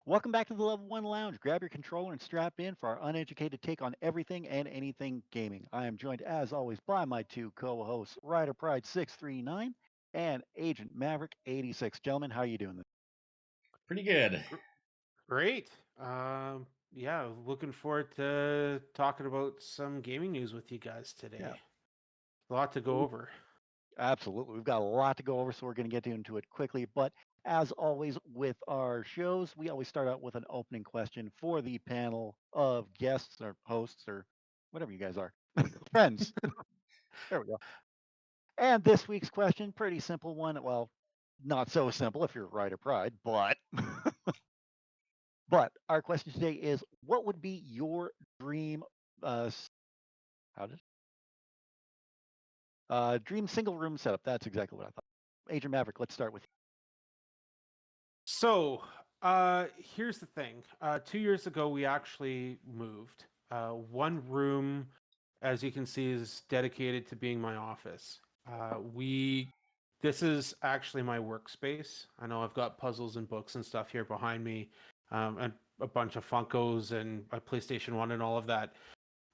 Welcome back to the Level 1 Lounge. Grab your controller and strap in for our uneducated take on everything and anything gaming. I am joined, as always, by my two co hosts, Rider Pride 639 and Agent Maverick 86. Gentlemen, how are you doing this? Pretty good. Gr- Great. Yeah, looking forward to talking about some gaming news with you guys Yeah, today. A lot to go we- over. absolutely. We've got a lot to go over, so we're going to get into it quickly. But as always, with our shows, we always start out with an opening question for the panel of guests or hosts or whatever you guys are. Friends. There we go. And this week's question, pretty simple one. Well, not so simple if you're Rider Pride, but our question today is, what would be your dream? How did dream single room setup? That's exactly what I thought. Agent Maverick, let's start with So, here's the thing. 2 years ago, we actually moved. One room, as you can see, is dedicated to being my office. This is actually my workspace. I know I've got puzzles and books and stuff here behind me, and a bunch of Funkos and my PlayStation 1 and all of that.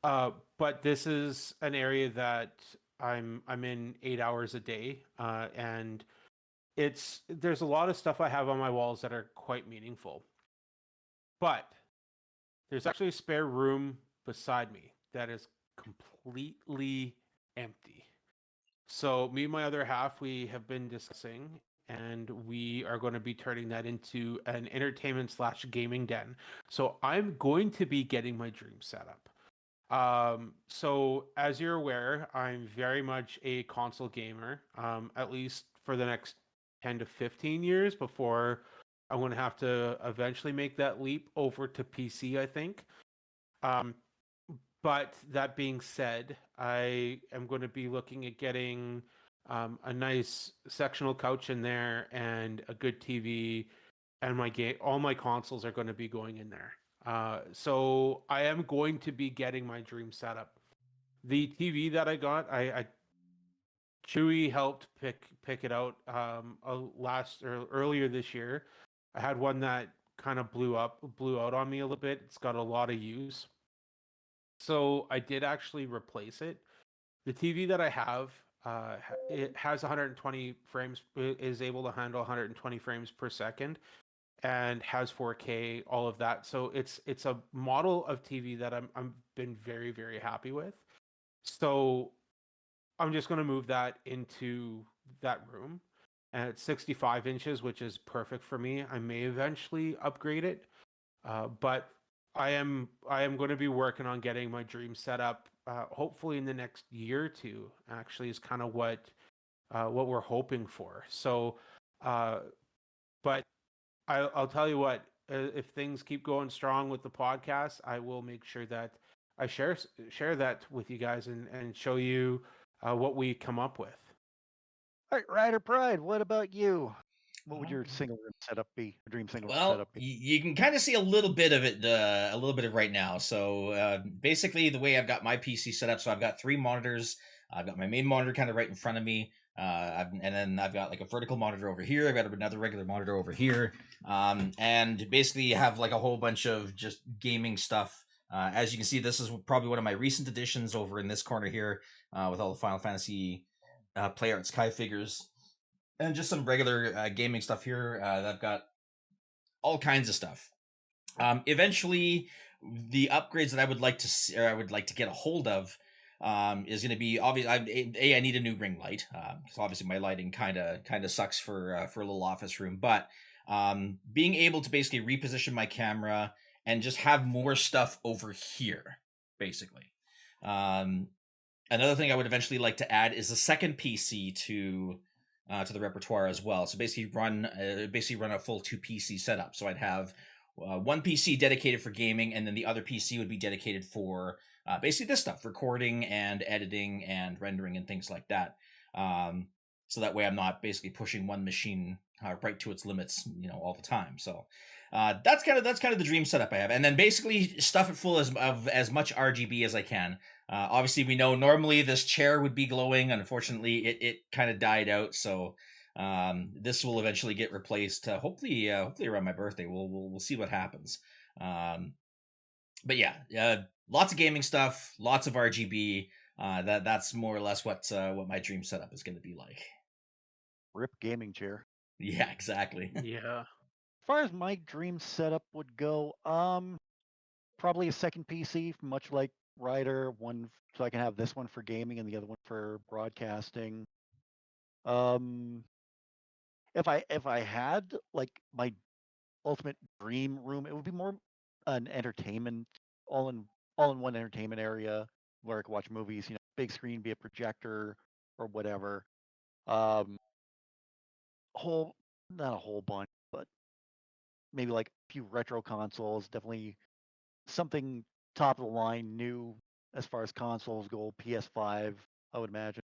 But this is an area that I'm in 8 hours a day, and there's a lot of stuff I have on my walls that are quite meaningful. But there's actually a spare room beside me that is completely empty. So me and my other half, we have been discussing, and we are going to be turning that into an entertainment slash gaming den. So I'm going to be getting my dream setup. So as you're aware, I'm very much a console gamer, at least for the next 10 to 15 years before I'm going to have to eventually make that leap over to PC, I think. Um, but that being said, I am going to be looking at getting a nice sectional couch in there and a good TV, and all my consoles are going to be going in there. So I am going to be getting my dream setup. The TV that I got, I Chewy helped pick it out last or earlier this year. I had one that kind of blew out on me a little bit. It's got a lot of use. So I did actually replace it. The TV that I have, it has 120 frames, is able to handle 120 frames per second, and has 4K, all of that. So it's a model of TV that I'm been very happy with. So I'm just going to move that into that room, and it's 65 inches, which is perfect for me. I may eventually upgrade it, but I am going to be working on getting my dream set up. Hopefully in the next year or two. Actually, is kind of what we're hoping for. So, uh, but I'll tell you what. If things keep going strong with the podcast, I will make sure that I share that with you guys and show you what we come up with. all right, Rider Pride. What about you? What would Uh, your single room setup be? A dream single room well, setup be? you can kind of see a little bit of it, a little bit of right now. So basically, the way I've got my PC set up, so I've got three monitors. I've got my main monitor kind of right in front of me, and then I've got like a vertical monitor over here. I've got another regular monitor over here, and basically you have like a whole bunch of just gaming stuff. As you can see, this is probably one of my recent additions over in this corner here, with all the Final Fantasy Play Arts Kai figures and just some regular gaming stuff here. I've got all kinds of stuff. Eventually, the upgrades that I would like to see, or I would like to get a hold of, is going to be obvious. I need a new ring light because obviously my lighting kind of sucks for a little office room. But being able to basically reposition my camera and just have more stuff over here, basically. Um, Another thing I would eventually like to add is a second PC to the repertoire as well. So basically run a full two PC setup. So I'd have one PC dedicated for gaming, and then the other PC would be dedicated for basically this stuff, recording and editing and rendering and things like that. So that way I'm not basically pushing one machine right to its limits, all the time. So that's kind of the dream setup I have, and then basically stuff it full of as much RGB as I can. Obviously, we know normally this chair would be glowing. Unfortunately, it kind of died out. So This will eventually get replaced. Hopefully around my birthday. We'll see what happens. But yeah, lots of gaming stuff, lots of RGB. That's more or less what my dream setup is going to be like. Rip gaming chair. Yeah, exactly. Yeah. As far as my dream setup would go, probably a second PC, much like Ryder, one so I can have this one for gaming and the other one for broadcasting. If I had like my ultimate dream room, it would be more an entertainment, all in all in one entertainment area where I could watch movies, big screen, be a projector or whatever. Um, whole Not a whole bunch, but maybe like a few retro consoles, definitely something top of the line, new as far as consoles go, PS5, I would imagine.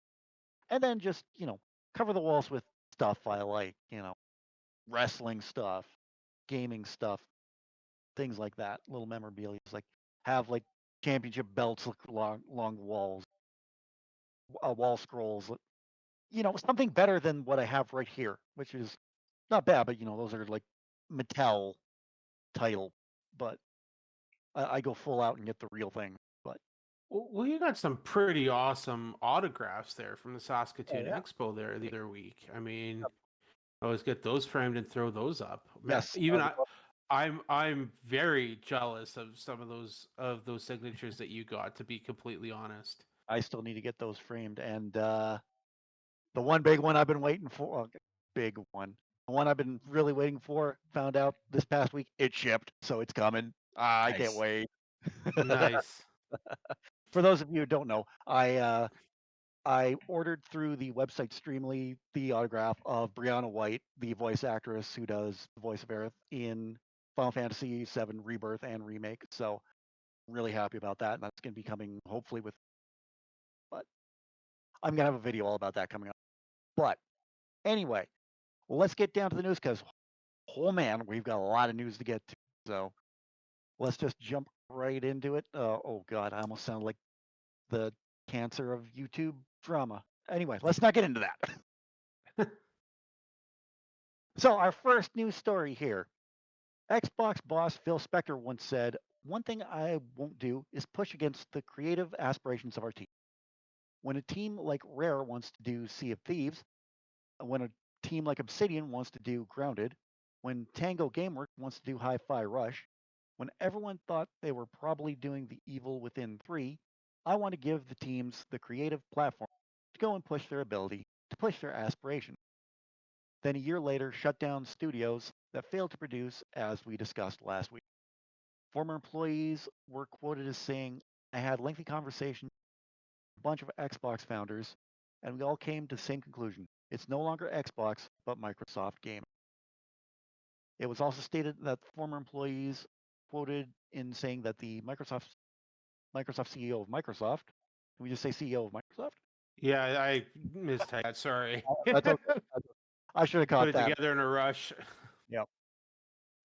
And then just, cover the walls with stuff I like, wrestling stuff, gaming stuff, things like that, little memorabilia. Like have like championship belts along walls, wall scrolls, something better than what I have right here, which is not bad, but those are like Mattel title, but I go full out and get the real thing. But Well, you got some pretty awesome autographs there from the Saskatoon yeah, Expo there the other week. I mean, I always get those framed and throw those up. yes, Even I'm very jealous of some of those signatures that you got. To be completely honest. I still need to get those framed, and the one big one I've been waiting for, big one, the one I've been really waiting for, found out this past week it shipped, so it's coming. I can't Nice. wait. Nice. For those of you who don't know, I ordered through the website Streamly the autograph of Brianna White, the voice actress who does the voice of Aerith in Final Fantasy VII Rebirth and Remake. So really happy about that, and that's going to be coming hopefully with. But I'm going to have a video all about that coming up. But anyway, let's get down to the news because, oh man, we've got a lot of news to get to. So let's just jump right into it. Oh God, I almost sound like the cancer of YouTube drama. Anyway, let's not get into that. So our first news story here. Xbox boss Phil Spector once said, "One thing I won't do is push against the creative aspirations of our team. When a team like Rare wants to do Sea of Thieves, when a team like Obsidian wants to do Grounded, when Tango Gameworks wants to do Hi-Fi Rush, when everyone thought they were probably doing The Evil Within 3, I want to give the teams the creative platform to go and push their ability, to push their aspirations. Then a year later, shut down studios that failed to produce, as we discussed last week. Former employees were quoted as saying, I had lengthy conversations with a bunch of Xbox founders, and we all came to the same conclusion. It's no longer Xbox, but Microsoft Gaming. It was also stated that former employees quoted in saying that the Microsoft CEO of Microsoft, can we just say CEO of Microsoft? Yeah, I mistyped that. Sorry. That's okay. I should have Put caught it that. together in a rush. Yep.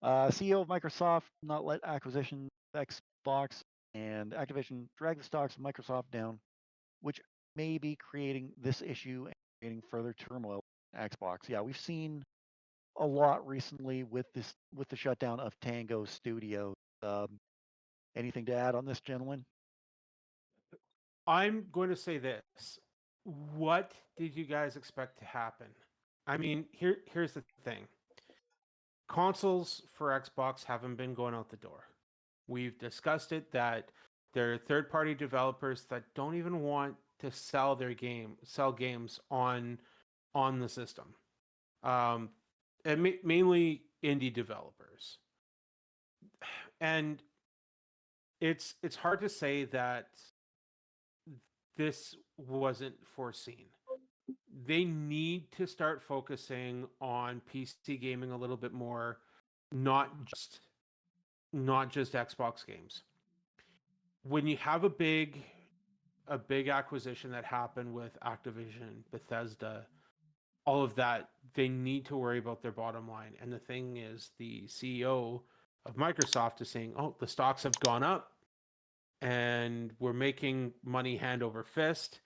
CEO of Microsoft not let acquisition of Xbox and Activision drag the stocks of Microsoft down, which may be creating this issue and creating further turmoil in Xbox. Yeah, we've seen a lot recently with the shutdown of Tango Studios. Anything to add on this, gentlemen? I'm going to say this. What did you guys expect to happen? I mean, here's the thing. Consoles for Xbox haven't been going out the door. We've discussed it that there are third-party developers that don't even want to sell games on the system. And mainly indie developers. And it's hard to say that this wasn't foreseen. They need to start focusing on PC gaming a little bit more, not just Xbox games. When you have a big acquisition that happened with Activision, Bethesda, all of that, they need to worry about their bottom line. And the thing is, the CEO of Microsoft is saying, "Oh, the stocks have gone up and we're making money hand over fist."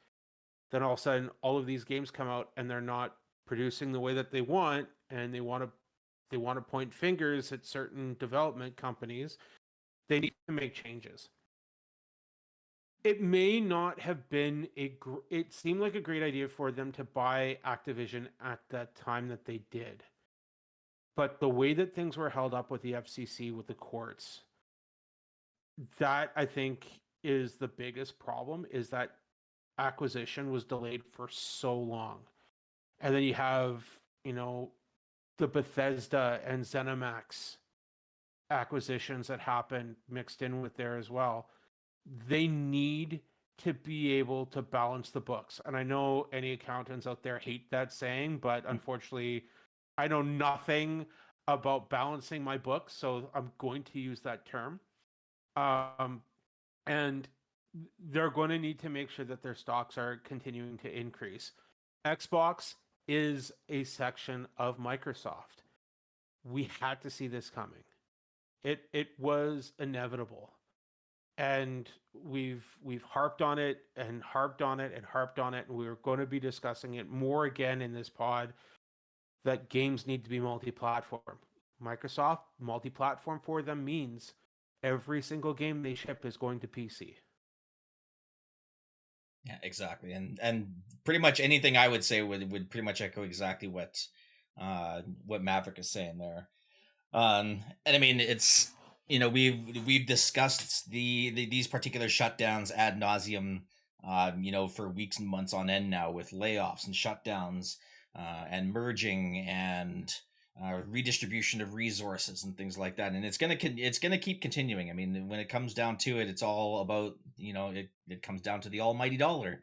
Then all of a sudden, all of these games come out and they're not producing the way that they want, and they want to point fingers at certain development companies, they need to make changes. It may not have been it seemed like a great idea for them to buy Activision at that time that they did. But the way that things were held up with the FCC, with the courts, that I think is the biggest problem, is that acquisition was delayed for so long. And then you have, the Bethesda and ZeniMax acquisitions that happened mixed in with there as well. They need to be able to balance the books. And I know any accountants out there hate that saying, but unfortunately, I know nothing about balancing my books, so I'm going to use that term. And they're going to need to make sure that their stocks are continuing to increase. Xbox is a section of Microsoft. We had to see this coming. It was inevitable. And we've harped on it and harped on it and harped on it, and we're going to be discussing it more again in this pod, that games need to be multi-platform. Microsoft, multi-platform for them means every single game they ship is going to PC. Yeah, exactly. And pretty much anything I would say would pretty much echo exactly what Maverick is saying there. And I mean, it's, we've discussed these particular shutdowns ad nauseum, for weeks and months on end now, with layoffs and shutdowns, and merging and redistribution of resources and things like that. And it's gonna keep continuing. I mean, when it comes down to it, it's all about, it comes down to the almighty dollar.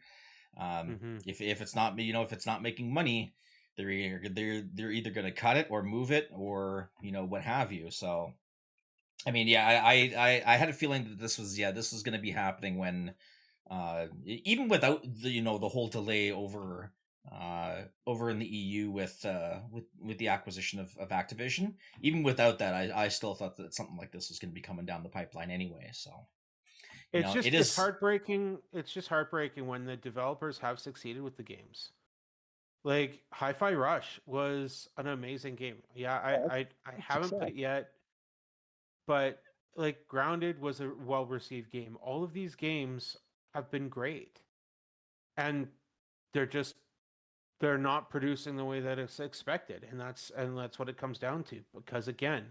If it's not, if it's not making money, they're either going to cut it or move it, or what have you. So I mean, yeah, I had a feeling that this was going to be happening when even without the whole delay over in the EU with the acquisition of Activision. Even without that, I still thought that something like this was going to be coming down the pipeline anyway. So It's heartbreaking. It's just heartbreaking when the developers have succeeded with the games. Like Hi-Fi Rush was an amazing game. Yeah, I haven't played it yet, but like Grounded was a well-received game. All of these games have been great, and they're just they're not producing the way that it's expected, and that's what it comes down to. Because again,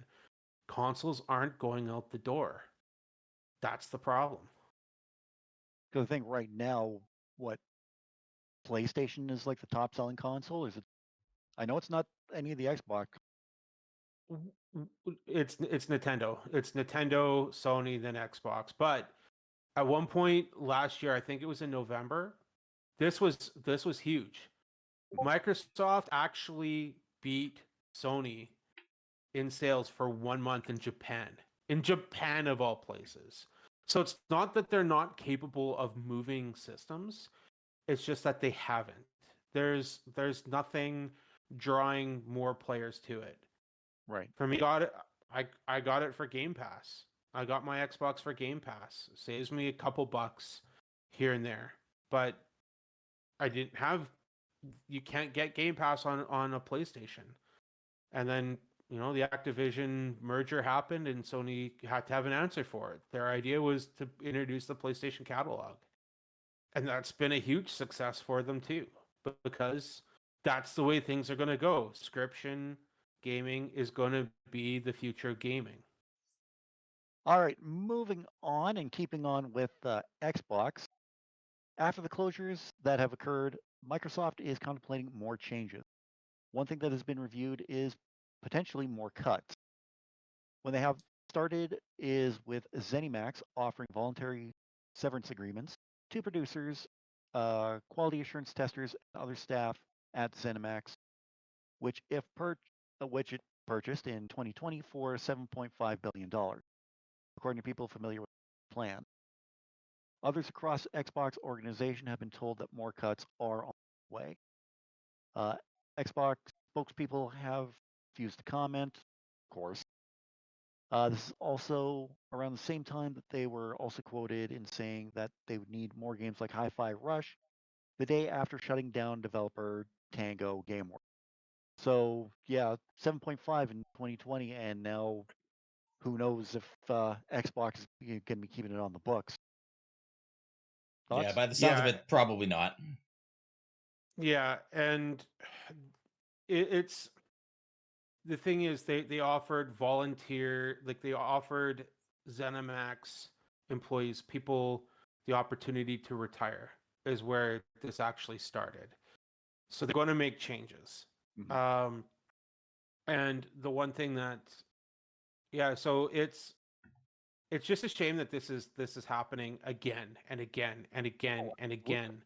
consoles aren't going out the door. That's the problem. Because I think right now, what PlayStation is like the top selling console. Is it? I know it's not any of the Xbox. It's Nintendo. It's Nintendo, Sony, then Xbox. But at one point last year, I think it was in November, this was huge. Microsoft actually beat Sony in sales for 1 month in Japan. In Japan of all places. So it's not that they're not capable of moving systems. It's just that they haven't. There's nothing drawing more players to it. Right. For me, I got it for Game Pass. I got my Xbox for Game Pass. Saves me a couple bucks here and there. But I didn't have you can't get Game Pass on a PlayStation. And then, the Activision merger happened and Sony had to have an answer for it. Their idea was to introduce the PlayStation catalog. And that's been a huge success for them too. But because that's the way things are going to go. Subscription gaming is going to be the future of gaming. All right, moving on and keeping on with Xbox. After the closures that have occurred, Microsoft is contemplating more changes. One thing that has been reviewed is potentially more cuts. When they have started is with ZeniMax offering voluntary severance agreements to producers, quality assurance testers, and other staff at ZeniMax, which which it purchased in 2020 for $7.5 billion, according to people familiar with the plan. Others across Xbox organization have been told that more cuts are on the way. Uh, Xbox spokespeople have refused to comment, of course. This is also around the same time that they were also quoted in saying that they would need more games like Hi-Fi Rush the day after shutting down developer Tango Gameworks. So yeah, 7.5 in 2020, and now who knows if Xbox is going to be keeping it on the books. Yeah, Thoughts? by the sounds of Yeah, it, probably not. yeah, and it's the thing is they offered volunteer, like they offered ZeniMax employees, people, the opportunity to retire is where this actually started. So they're going to make changes. Mhm. Um, and the one thing that, yeah, so it's just a shame that this is happening again and again and again Oh, and absolutely. again.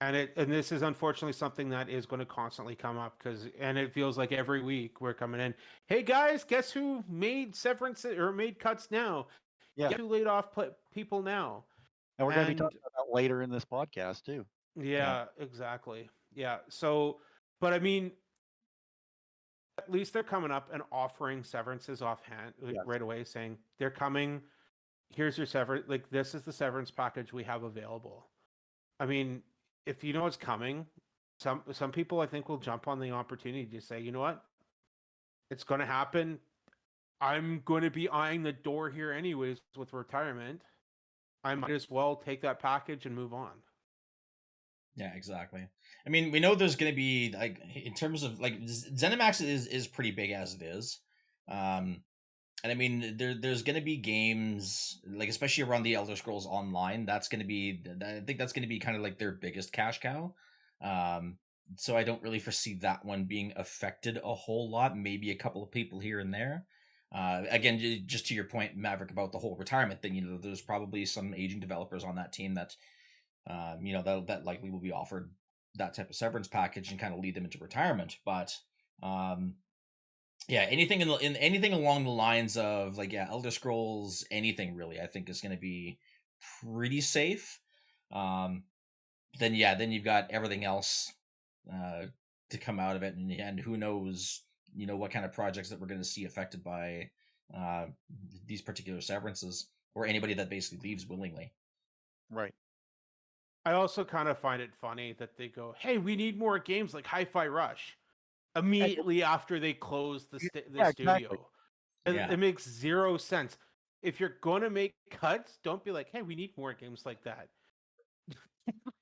And this is unfortunately something that is going to constantly come up because and it feels like every week we're coming in. Hey guys, guess who made severance or made cuts now? Yeah, Guess who laid off people now? and we're going to be And talking about that later in this podcast too. Yeah. yeah, exactly. Yeah. So, but I mean, at least they're coming up and offering severances offhand, like Yes, right away, saying they're coming. Here's your severance. Like this is the severance package we have available. I mean, if you know what's coming, some people I think will jump on the opportunity to say, you know what, it's going to happen. I'm going to be eyeing the door here anyways with retirement. I might as well take that package and move on. Yeah, exactly. I mean, we know there's going to be like in terms of like ZeniMax is pretty big as it is. And I mean, there's going to be games like especially around the Elder Scrolls Online. That's going to be I think that's going to be kind of like their biggest cash cow. Um, so I don't really foresee that one being affected a whole lot. Maybe a couple of people here and there. Again, just to your point, Maverick, about the whole retirement thing. There's probably some aging developers on that team that that likely will be offered that type of severance package and kind of lead them into retirement. But um, yeah, anything in anything along the lines of like Elder Scrolls, anything really, I think is going to be pretty safe. Um, then you've got everything else uh, to come out of it, and who knows, what kind of projects that we're going to see affected by uh, these particular severances, or anybody that basically leaves willingly. right. I also kind of find it funny that they go, "Hey, we need more games like Hi-Fi Rush." And, Immediately after they close the yeah, exactly. studio, Yeah. it makes zero sense. If you're going to make cuts, don't be like, "Hey, we need more games like that."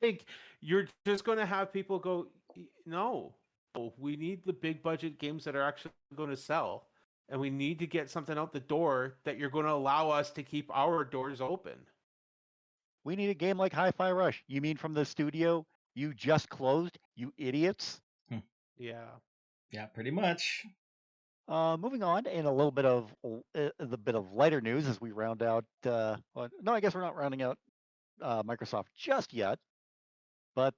Like you're just going to have people go, "No, we need the big budget games that are actually going to sell, and we need to get something out the door that you're going to allow us to keep our doors open." We need a game like Hi-Fi Rush. You mean from the studio you just closed, you idiots? Hmm. Yeah. Yeah, pretty much. Moving on, in a little bit of the bit of lighter news as we round out. Well, no, I guess we're not rounding out Microsoft just yet. But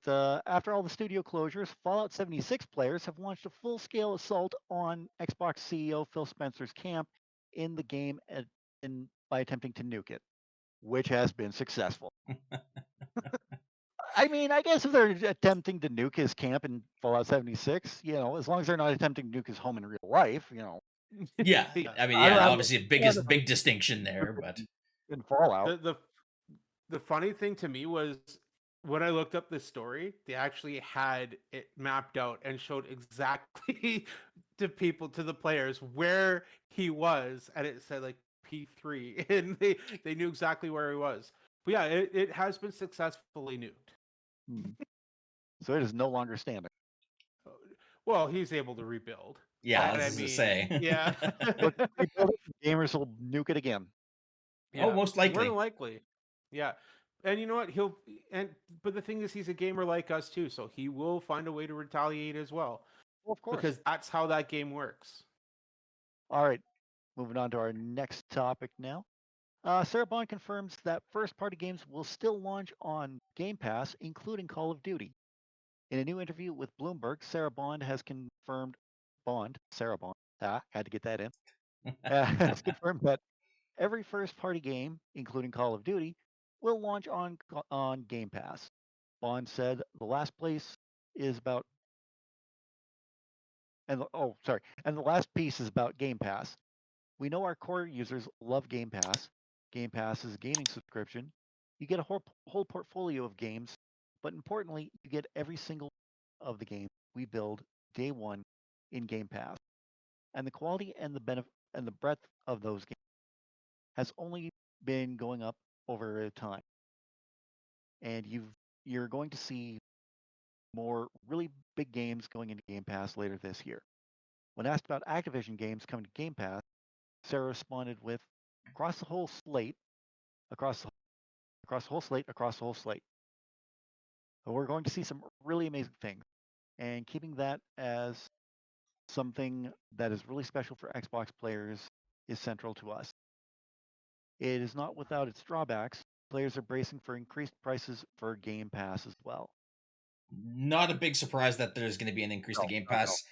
after all the studio closures, Fallout 76 players have launched a full-scale assault on Xbox CEO Phil Spencer's camp in the game by attempting to nuke it, which has been successful. I mean, I guess if they're attempting to nuke his camp in Fallout 76, as long as they're not attempting to nuke his home in real life, Yeah, Yeah. I mean, I'd yeah, rather obviously a I'd rather big distinction there, them but in Fallout. The the funny thing to me was when I looked up this story, they actually had it mapped out and showed exactly to the players where he was, and it said like P3, and they knew exactly where he was. But yeah, it has been successfully nuked. Hmm. So it is no longer standing. Well, he's able to rebuild, yeah, I but was I just gonna mean, say. yeah, So if you rebuild it, gamers will nuke it again. Oh, yeah, most more than likely. likely, yeah. And you know what? And but the thing is, he's a gamer like us too, so he will find a way to retaliate as well, Well, of course. because that's how that game works. All right, moving on to our next topic now. Sarah Bond confirms that first-party games will still launch on Game Pass, including Call of Duty. In a new interview with Bloomberg, Sarah Bond, had to get that in, has confirmed that every first-party game, including Call of Duty, will launch on Game Pass. Bond said the last place is about and the last piece is about Game Pass. We know our core users love Game Pass. Game Pass is a gaming subscription. You get a whole portfolio of games, but importantly, you get every single of the game we build day one in Game Pass, and the quality and the breadth of those games has only been going up over time. And you're going to see more really big games going into Game Pass later this year. When asked about Activision games coming to Game Pass, Sarah responded with, "Across the whole slate, across the, across the whole slate, across the whole slate. But we're going to see some really amazing things, and keeping that as something that is really special for Xbox players is central to us. It is not without its drawbacks. Players are bracing for increased prices for Game Pass as well." Not a big surprise that there's going to be an increase to No, Game not at all. Pass.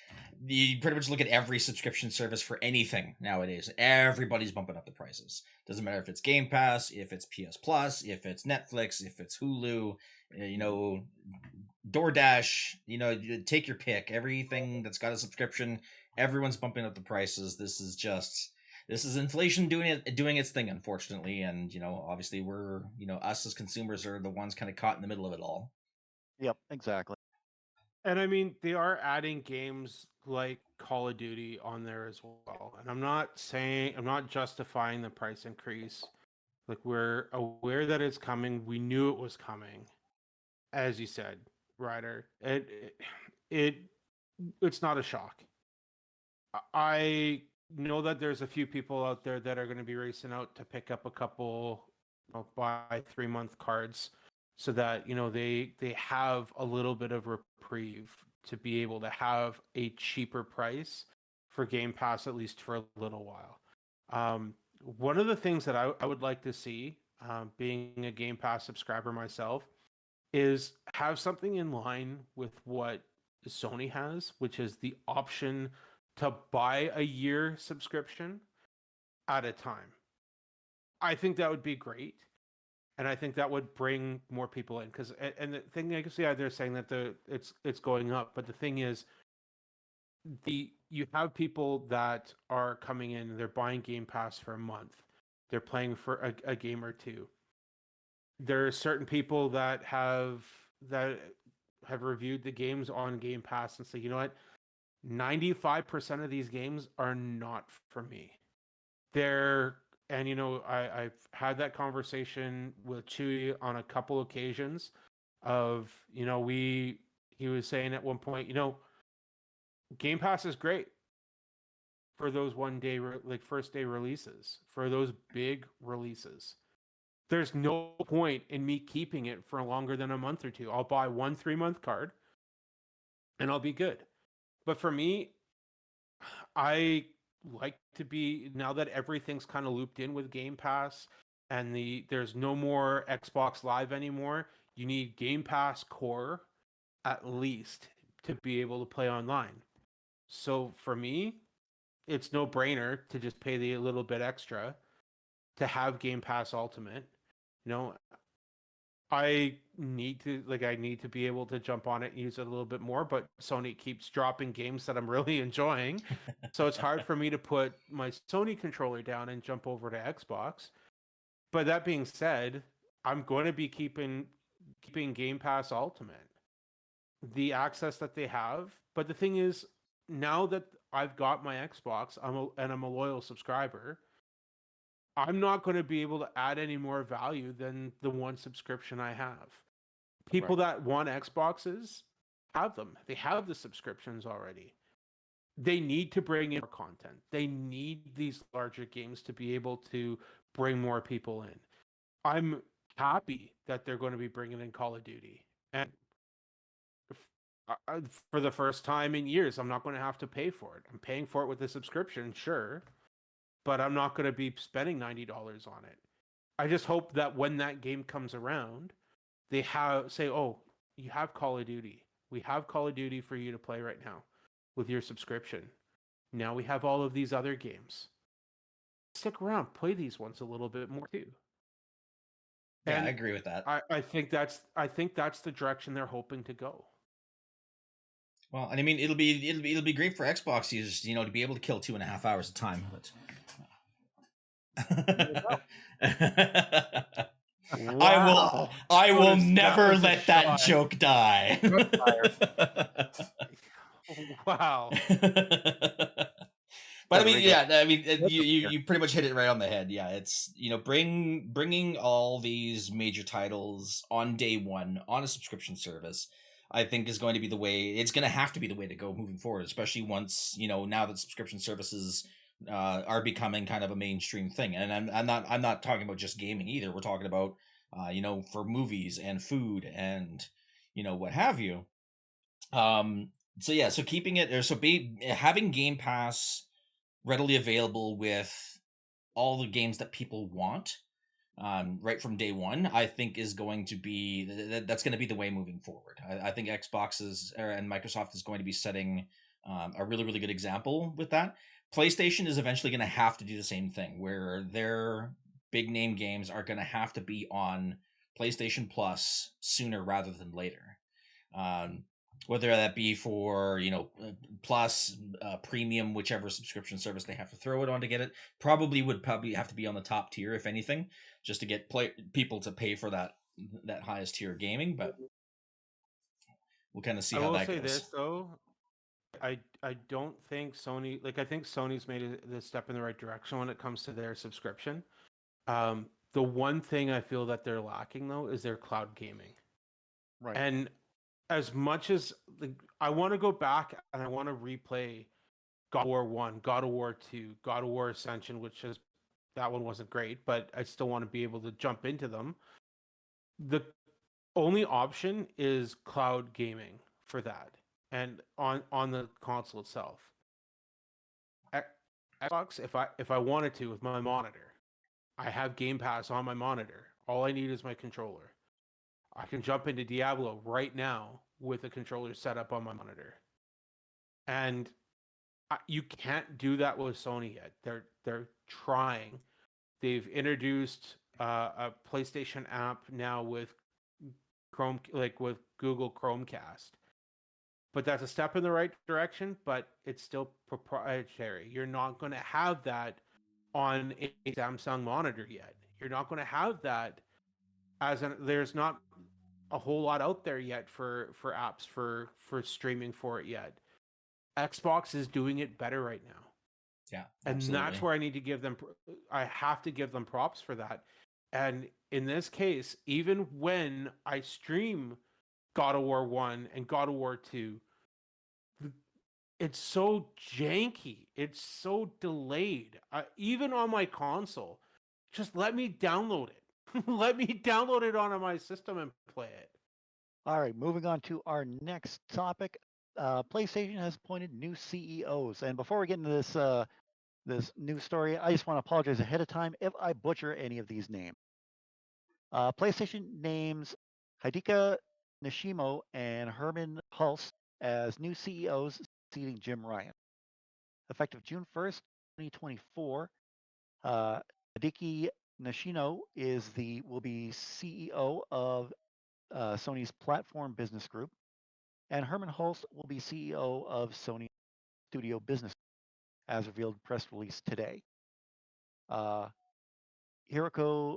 You pretty much look at every subscription service for anything nowadays. Everybody's bumping up the prices. Doesn't matter if it's Game Pass, if it's PS Plus, if it's Netflix, if it's Hulu, DoorDash. Take your pick. Everything that's got a subscription, everyone's bumping up the prices. This is inflation doing its thing, unfortunately. And obviously we're us as consumers are the ones kind of caught in the middle of it all. Yep, exactly. And I mean, they are adding games like Call of Duty on there as well. And I'm not justifying the price increase. Like, we're aware that it's coming. We knew it was coming, as you said, Ryder. It's not a shock. I know that there's a few people out there that are going to be racing out to pick up a couple buy 3-month cards so that they have a little bit of reprieve to be able to have a cheaper price for Game Pass, at least for a little while. One of the things that I would like to see, being a Game Pass subscriber myself, is have something in line with what Sony has, which is the option to buy a year subscription at a time. I think that would be great. And I think that would bring more people in, because and the thing, I guess, yeah, they're saying that it's going up, but the thing is, you have people that are coming in, they're buying Game Pass for a month, they're playing for a game or two. There are certain people that have reviewed the games on Game Pass and say, you know what, 95% of these games are not for me. I've had that conversation with Chewy on a couple occasions of, he was saying at one point, Game Pass is great for those first day releases, for those big releases. There's no point in me keeping it for longer than a month or two. I'll buy 1 3-month card and I'll be good. But for me, I like to be, now that everything's kind of looped in with Game Pass and there's no more Xbox Live anymore, you need Game Pass Core at least to be able to play online. So for me, it's no brainer to just pay the little bit extra to have Game Pass Ultimate. I need to be able to jump on it and use it a little bit more, but Sony keeps dropping games that I'm really enjoying. So it's hard for me to put my Sony controller down and jump over to Xbox. But that being said, I'm going to be keeping Game Pass Ultimate, the access that they have. But the thing is, now that I've got my Xbox, I'm a loyal subscriber, I'm not going to be able to add any more value than the one subscription I have. People that want Xboxes have them. They have the subscriptions already. They need to bring in more content. They need these larger games to be able to bring more people in. I'm happy that they're going to be bringing in Call of Duty. And for the first time in years, I'm not going to have to pay for it. I'm paying for it with a subscription, sure, but I'm not going to be spending $90 on it. I just hope that when that game comes around, they say, oh, you have Call of Duty. We have Call of Duty for you to play right now with your subscription. Now we have all of these other games. Stick around, play these ones a little bit more too. Yeah, I agree with that. I think that's the direction they're hoping to go. Well, and I mean, it'll be great for Xbox users, to be able to kill 2.5 hours of time, but Wow. I will never let that joke die. Wow. But I Got a mean, regular. yeah, I mean, That's you, up you here. you pretty much hit it right on the head. Yeah, it's bringing all these major titles on day one on a subscription service. I think is going to be the way. It's going to have to be the way to go moving forward, especially once now that subscription services are becoming kind of a mainstream thing. And I'm not talking about just gaming either. We're talking about for movies and food and what have you. So yeah, so keeping it or so having Game Pass readily available with all the games that people want right from day one, I think is going to be that's going to be the way moving forward. I think and Microsoft is going to be setting a really really good example with that. PlayStation is eventually going to have to do the same thing, where their big name games are going to have to be on PlayStation Plus sooner rather than later. Um, whether that be for plus premium, whichever subscription service they have to throw it on to get it, probably have to be on the top tier if anything, just to get people to pay for that highest tier gaming. But we'll kind of see I how will that say goes. this though, I don't think Sony, like, I think Sony's made the step in the right direction when it comes to their subscription. The one thing I feel that they're lacking though is their cloud gaming. Right. And as much as, like, I want to go back and I want to replay God of War 1, God of War 2, God of War Ascension, which is, that one wasn't great, but I still want to be able to jump into them. The only option is cloud gaming for that, and on the console itself. Xbox, if I wanted to with my monitor, I have Game Pass on my monitor. All I need is my controller. I can jump into Diablo right now with a controller set up on my monitor. And you can't do that with Sony yet. They're trying. They've introduced a PlayStation app now with Chrome, like with Google Chromecast. But that's a step in the right direction, but it's still proprietary. You're not going to have that on a Samsung monitor yet. You're not going to have that there's not a whole lot out there yet for apps for streaming for it yet. Xbox is doing it better right now. Yeah, And that's absolutely. where I have to give them props for that. And in this case, even when I stream God of War 1 and God of War 2, it's so janky. It's so delayed. Even on my console, just let me download it. Let me download it onto my system and play it. All right, moving on to our next topic. PlayStation has appointed new CEOs, and before we get into this news story, I just want to apologize ahead of time if I butcher any of these names. PlayStation names Hideka Nishimo and Herman Hulst as new CEOs, succeeding Jim Ryan. Effective June 1st, 2024, Hideki Nishino will be CEO of Sony's Platform Business Group, and Herman Hulst will be CEO of Sony Studio Business, as revealed in press release today. Uh, Hiroko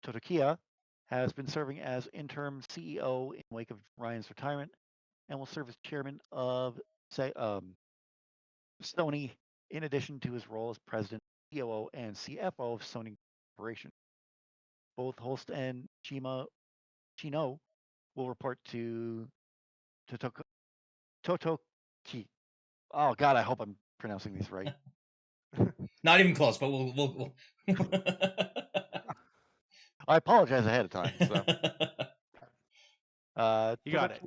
Totokiya has been serving as interim CEO in wake of Ryan's retirement and will serve as chairman of Sony, in addition to his role as president, COO, and CFO of Sony Corporation. Both Holst and Chino will report to Totoki. Oh God, I hope I'm pronouncing these right. Not even close, but we'll I apologize ahead of time. So, You got it.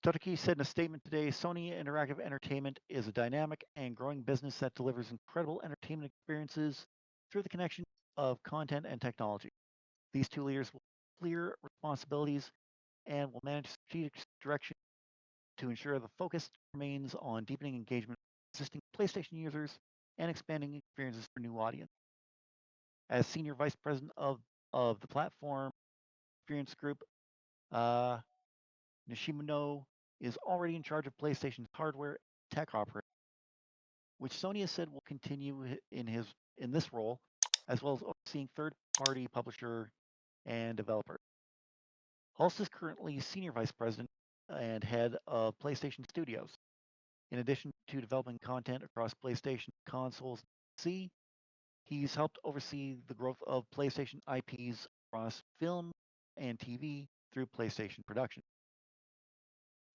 Totoki said in a statement today, Sony Interactive Entertainment is a dynamic and growing business that delivers incredible entertainment experiences through the connection of content and technology. These two leaders will have clear responsibilities and will manage strategic direction to ensure the focus remains on deepening engagement with existing PlayStation users and expanding experiences for new audience. As senior vice president of the platform experience group, uh, Nishimino is already in charge of PlayStation's hardware tech operation, which Sony has said will continue in this role, as well as overseeing third-party publisher and developer. Hulse is currently senior vice president and head of PlayStation Studios. In addition to developing content across PlayStation consoles and PC, he's helped oversee the growth of PlayStation IPs across film and TV through PlayStation production.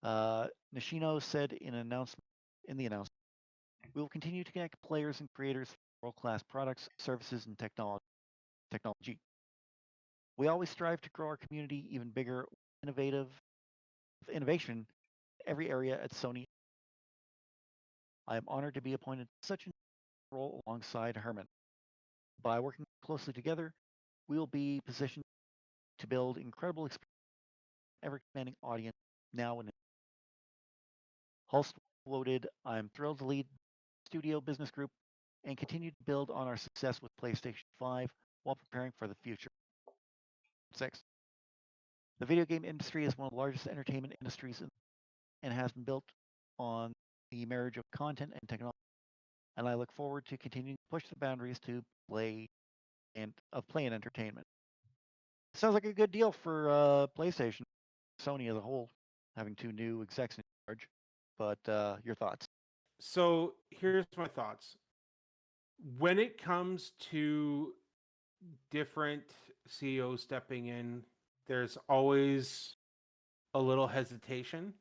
Nishino said in the announcement, we will continue to connect players and creators for world-class products, services, and technology. We always strive to grow our community even bigger, innovation in every area at Sony. I am honored to be appointed to such a role alongside Herman. By working closely together, we will be positioned to build incredible experience for ever expanding audience now and in. Hulst quoted, I'm thrilled to lead Studio Business Group and continue to build on our success with PlayStation 5 while preparing for the future. 6. The video game industry is one of the largest entertainment industries and has been built on the marriage of content and technology. And I look forward to continuing to push the boundaries to play and entertainment. Sounds like a good deal for PlayStation, Sony as a whole, having two new execs in charge. But your thoughts? So here's my thoughts. When it comes to different CEOs stepping in, there's always a little hesitation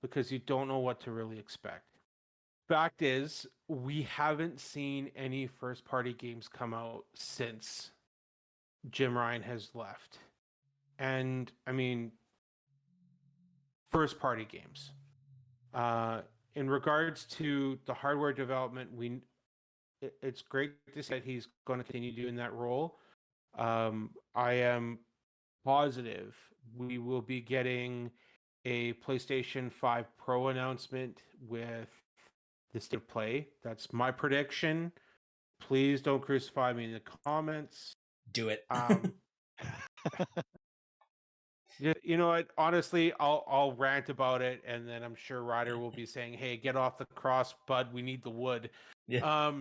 because you don't know what to really expect. Fact is, we haven't seen any first party games come out since Jim Ryan has left. And I mean, first party games. In regards to the hardware development, it's great to see that he's going to continue doing that role. I am positive we will be getting a PlayStation 5 Pro announcement with the state of play. That's my prediction. Please don't crucify me in the comments. Do it. You know what? Honestly, I'll rant about it, and then I'm sure Ryder will be saying, "Hey, get off the cross, bud. We need the wood." Yeah.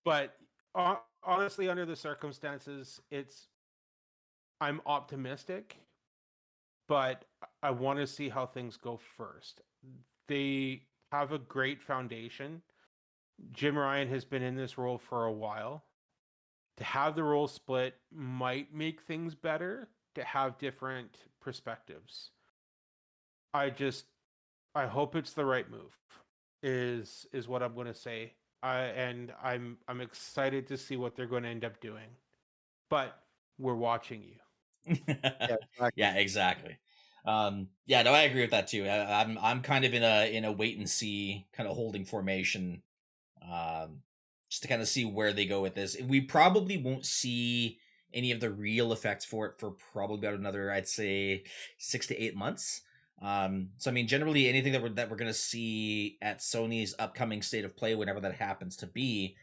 But honestly, under the circumstances, I'm optimistic, but I want to see how things go first. They have a great foundation. Jim Ryan has been in this role for a while. To have the role split might make things better, to have different perspectives. I hope it's the right move is what I'm going to say. I'm excited to see what they're going to end up doing. But we're watching you. Yeah, exactly. Yeah, no, I agree with that too. I'm kind of in a wait and see kind of holding formation, just to kind of see where they go with this. We probably won't see any of the real effects for it for probably about another, I'd say, 6 to 8 months. So I mean, generally anything that we're gonna see at Sony's upcoming state of play, whenever that happens to be,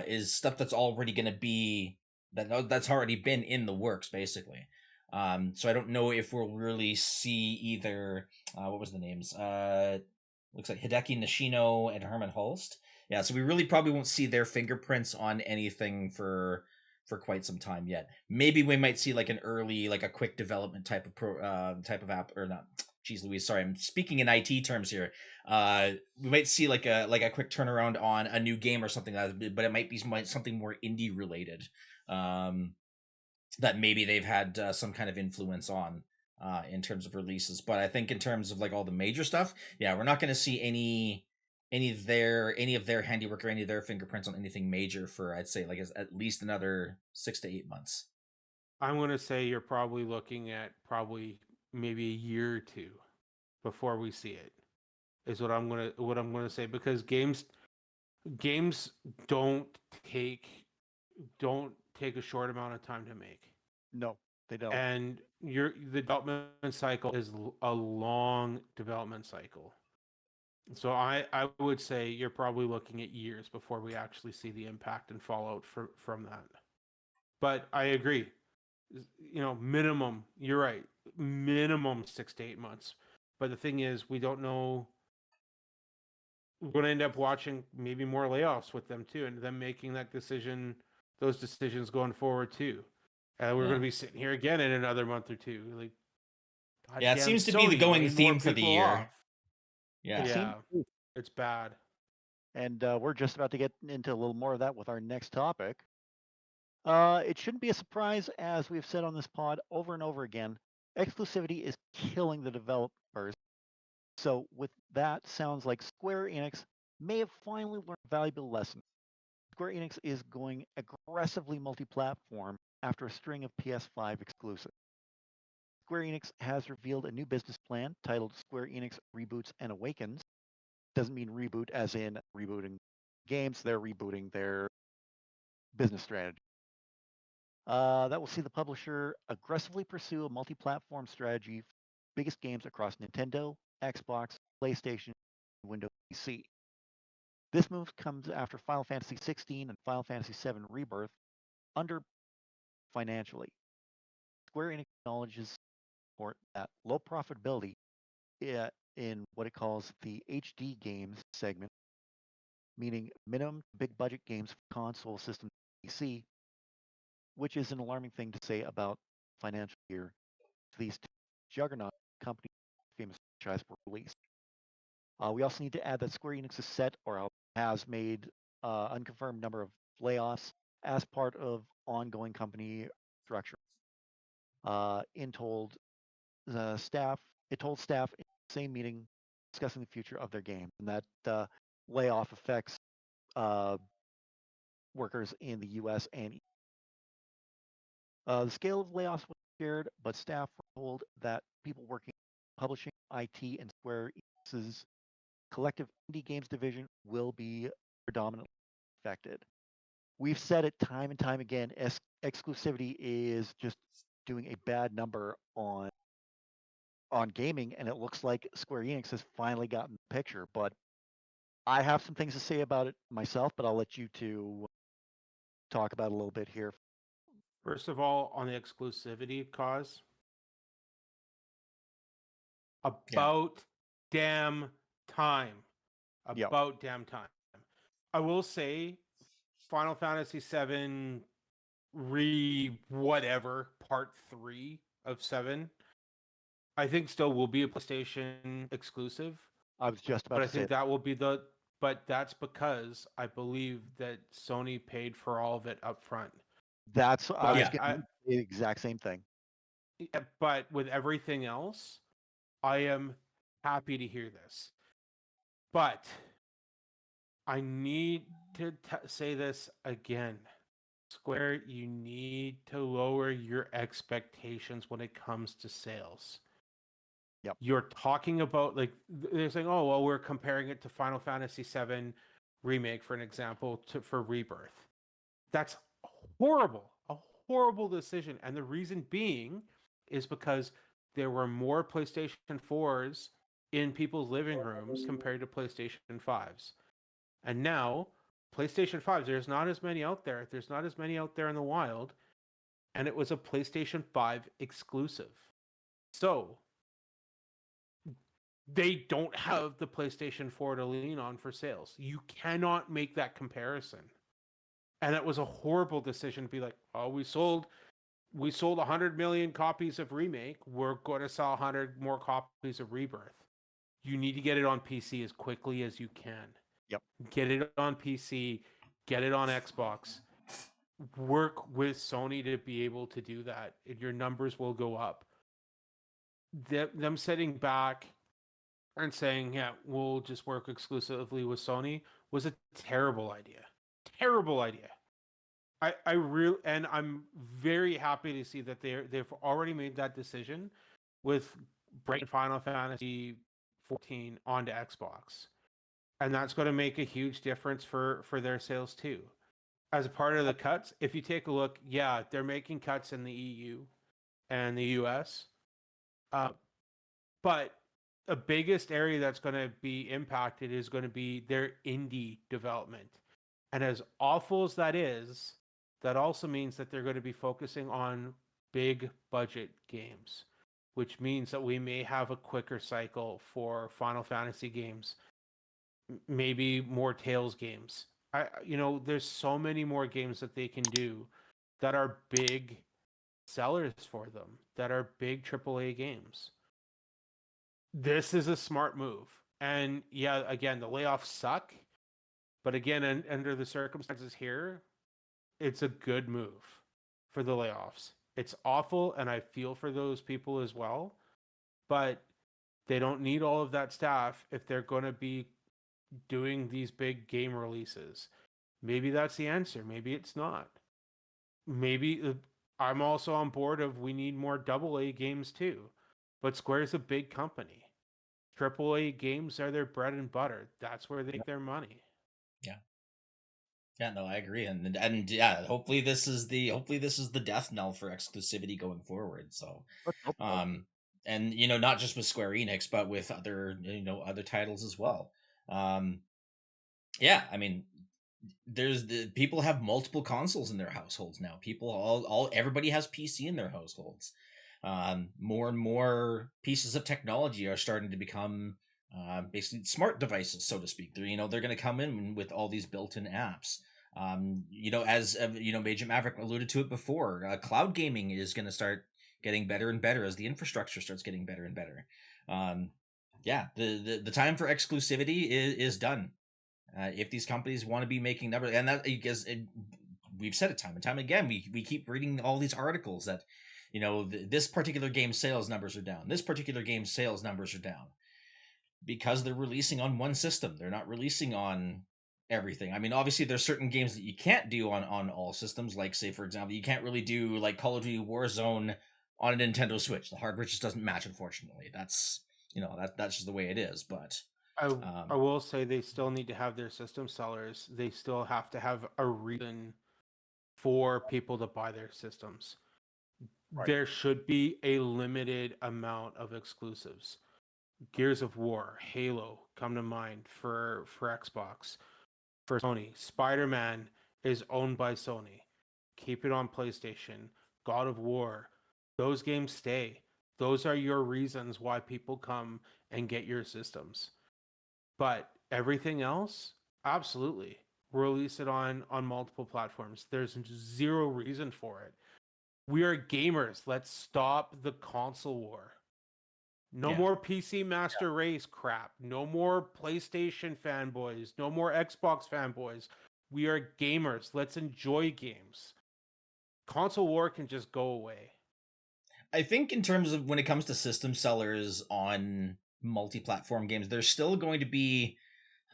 is stuff that's already gonna be that's already been in the works, basically. So I don't know if we'll really see either. What was the names? Looks like Hideki Nishino and Herman Hulst. Yeah, so we really probably won't see their fingerprints on anything for quite some time yet. Maybe we might see like an early, like a quick development type of app, or not. Jeez Louise, sorry, I'm speaking in IT terms here. We might see like a quick turnaround on a new game or something, but it might be something more indie related. That maybe they've had some kind of influence on in terms of releases. But I think in terms of like all the major stuff, yeah, we're not going to see any of their handiwork or any of their fingerprints on anything major for, I'd say, like at least another 6 to 8 months. I'm going to say you're probably looking at maybe a year or two before we see it. Is what I'm going to say, because games don't take a short amount of time to make. No, they don't. And the development cycle is a long development cycle. So I would say you're probably looking at years before we actually see the impact and fallout from that. But I agree. Minimum, you're right, minimum 6 to 8 months. But the thing is, we don't know. We're going to end up watching maybe more layoffs with them too, and them making those decisions going forward too. And we're going to be sitting here again in another month or two. Like, Yeah, it Goddamn seems to be the Sony going laying more theme for the people year. off. Yeah. It seems, Yeah, it's bad. and we're just about to get into a little more of that with our next topic. It shouldn't be a surprise, as we've said on this pod over and over again, exclusivity is killing the developers. So, with that, sounds like Square Enix may have finally learned a valuable lesson. Square Enix is going aggressively multi platform after a string of PS5 exclusives. Square Enix has revealed a new business plan titled Square Enix Reboots and Awakens. Doesn't mean reboot as in rebooting games, they're rebooting their business strategy. That will see the publisher aggressively pursue a multi platform strategy for biggest games across Nintendo, Xbox, PlayStation, and Windows PC. This move comes after Final Fantasy 16 and Final Fantasy 7 Rebirth under financially. Square Enix acknowledges for that low profitability in what it calls the HD games segment, meaning minimum big budget games for console systems PC, which is an alarming thing to say about financial year these two juggernaut companies famous franchise were released. We also need to add that Square Enix is set or has made unconfirmed number of layoffs as part of ongoing company structure. In told staff, it told staff in the same meeting discussing the future of their game, and that layoff affects uh, workers in the U.S. and the scale of layoffs was shared, but staff were told that people working in publishing, IT, and Square Enix's collective indie games division will be predominantly affected. We've said it time and time again, exclusivity is just doing a bad number on gaming, and it looks like Square Enix has finally gotten the picture. But I have some things to say about it myself, but I'll let you two talk about it a little bit here. First of all, on the exclusivity cause, Yeah. about damn time. Yep, About damn time. I will say Final Fantasy 7 re whatever part 3 of 7 I think still will be a PlayStation exclusive, I was just about but I to say think that will be the but that's because I believe that Sony paid for all of it up front. that's I was But Yeah. getting the exact same thing. but with everything else, I am happy to hear this. But I need to say this again. Square, you need to lower your expectations when it comes to sales. Yep. You're talking about like they're saying, oh well, we're comparing it to Final Fantasy VII Remake, for an example, for Rebirth. That's horrible, a horrible decision, and the reason being is because there were more PlayStation 4s in people's living rooms compared to PlayStation 5s. And now, PlayStation 5s, there's not as many out there. There's not as many out there in the wild. And it was a PlayStation 5 exclusive. So they don't have the PlayStation 4 to lean on for sales. You cannot make that comparison. And it was a horrible decision to be like, oh, we sold 100 million copies of Remake. We're going to sell 100 more copies of Rebirth. You need to get it on PC as quickly as you can. Yep. Get it on PC, get it on Xbox. Work with Sony to be able to do that, and your numbers will go up. Them sitting back and saying, yeah, we'll just work exclusively with Sony was a terrible idea. Terrible idea. I really, and I'm very happy to see that they've already made that decision with bringing Final Fantasy 14 onto Xbox, and that's going to make a huge difference for their sales too. As a part of the cuts, if you take a look, yeah, they're making cuts in the EU and the US, but the biggest area that's going to be impacted is going to be their indie development. And as awful as that is, that also means that they're going to be focusing on big budget games, which means that we may have a quicker cycle for Final Fantasy games, maybe more Tales games. There's so many more games that they can do that are big sellers for them, that are big AAA games. This is a smart move. And yeah, again, the layoffs suck, but again, under the circumstances here, it's a good move for the layoffs. It's awful, and I feel for those people as well, but they don't need all of that staff if they're going to be doing these big game releases. Maybe that's the answer. Maybe it's not. Maybe I'm also on board of we need more AA games too. But Square's a big company. AAA games are their bread and butter. That's where they make their money. Yeah. Yeah, no, I agree, and yeah, hopefully this is the death knell for exclusivity going forward. So, Let's hope so. and not just with Square Enix, but with other titles as well. Yeah, I mean, there's the people have multiple consoles in their households now. People all everybody has PC in their households. More and more pieces of technology are starting to become basically smart devices, so to speak. They're going to come in with all these built-in apps. As Major Maverick alluded to it before, cloud gaming is going to start getting better and better as the infrastructure starts getting better and better. Yeah, the time for exclusivity is done. If these companies want to be making numbers, and that because we've said it time and time again, we keep reading all these articles that this particular game sales numbers are down. This particular game sales numbers are down because they're releasing on one system. They're not releasing on everything. I mean, obviously there's certain games that you can't do on all systems. Like, say for example, you can't really do like Call of Duty Warzone on a Nintendo Switch. The hardware just doesn't match, unfortunately. That's that's just the way it is. But I will say they still need to have their system sellers. They still have to have a reason for people to buy their systems. Right. There should be a limited amount of exclusives. Gears of War, Halo come to mind for Xbox. For Sony, Spider-Man is owned by Sony. Keep it on PlayStation. God of War, those games stay. Those are your reasons why people come and get your systems. But everything else, absolutely. Release it on multiple platforms. There's zero reason for it. We are gamers. Let's stop the console war. No yeah, more PC Master Race crap. No more PlayStation fanboys. No more Xbox fanboys. We are gamers. Let's enjoy games. Console war can just go away. I think in terms of when it comes to system sellers on multi-platform games, there's still going to be,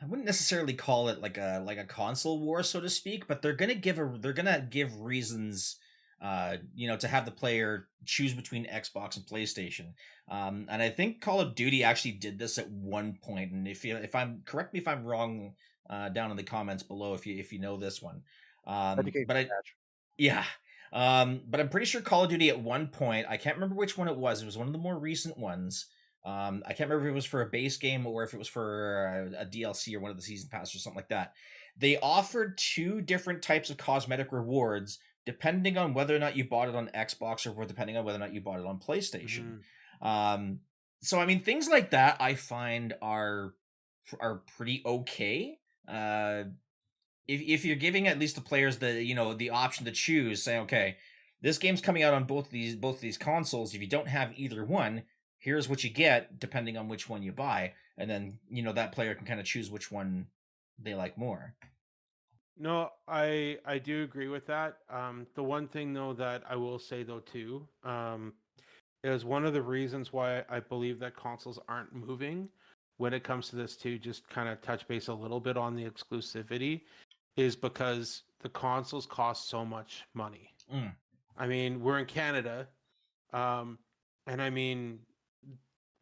I wouldn't necessarily call it like a console war, so to speak, but they're gonna give reasons to have the player choose between Xbox and PlayStation. And I think Call of Duty actually did this at one point, and if I'm correct me if I'm wrong, down in the comments below if you know this one. Education But match. yeah. But I'm pretty sure Call of Duty at one point, I can't remember which one it was. It was one of the more recent ones. I can't remember if it was for a base game or if it was for a DLC or one of the season passes or something like that. They offered two different types of cosmetic rewards depending on whether or not you bought it on Xbox or depending on whether or not you bought it on PlayStation. So I mean, things like that I find are pretty okay. If you're giving at least the players the option to choose, say, okay, this game's coming out on both of these consoles. If you don't have either one, here's what you get depending on which one you buy, and then that player can kind of choose which one they like more. No, I do agree with that. The one thing though that I will say though too, is one of the reasons why I believe that consoles aren't moving when it comes to this too. Just kind of touch base a little bit on the exclusivity, is because the consoles cost so much money. Mm. I mean, we're in Canada, and I mean,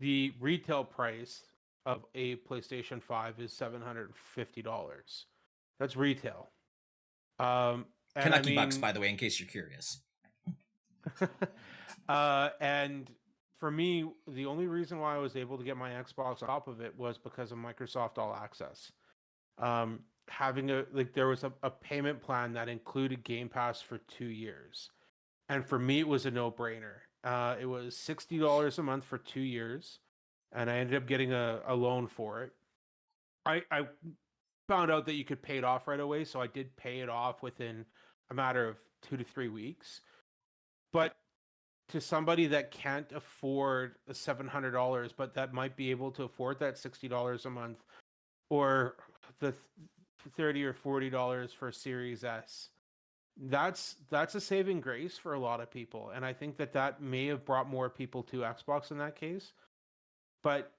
the retail price of a PlayStation 5 is $750. That's retail. And I Kentucky Bucks, mean, by the way, in case you're curious. and for me, the only reason why I was able to get my Xbox on top of it was because of Microsoft All Access. Having there was a payment plan that included Game Pass for 2 years. And for me, it was a no-brainer. It was $60 a month for 2 years, and I ended up getting a loan for it. I found out that you could pay it off right away, so I did pay it off within a matter of 2 to 3 weeks. But to somebody that can't afford $700, but that might be able to afford that $60 a month, or the $30 or $40 for Series S. That's a saving grace for a lot of people, and I think that may have brought more people to Xbox in that case. But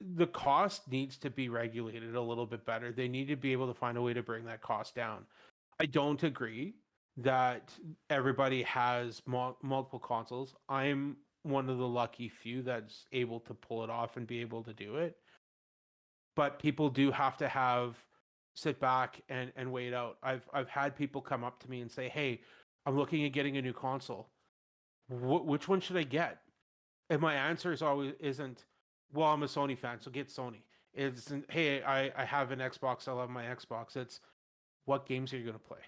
the cost needs to be regulated a little bit better. They need to be able to find a way to bring that cost down. I don't agree that everybody has multiple consoles. I'm one of the lucky few that's able to pull it off and be able to do it. But people do have to sit back and wait out. I've had people come up to me and say, "Hey, I'm looking at getting a new console. Which one should I get?" And my answer is always isn't, "Well, I'm a Sony fan, so get Sony." It's, "Hey, I have an Xbox. I love my Xbox." It's, what games are you going to play?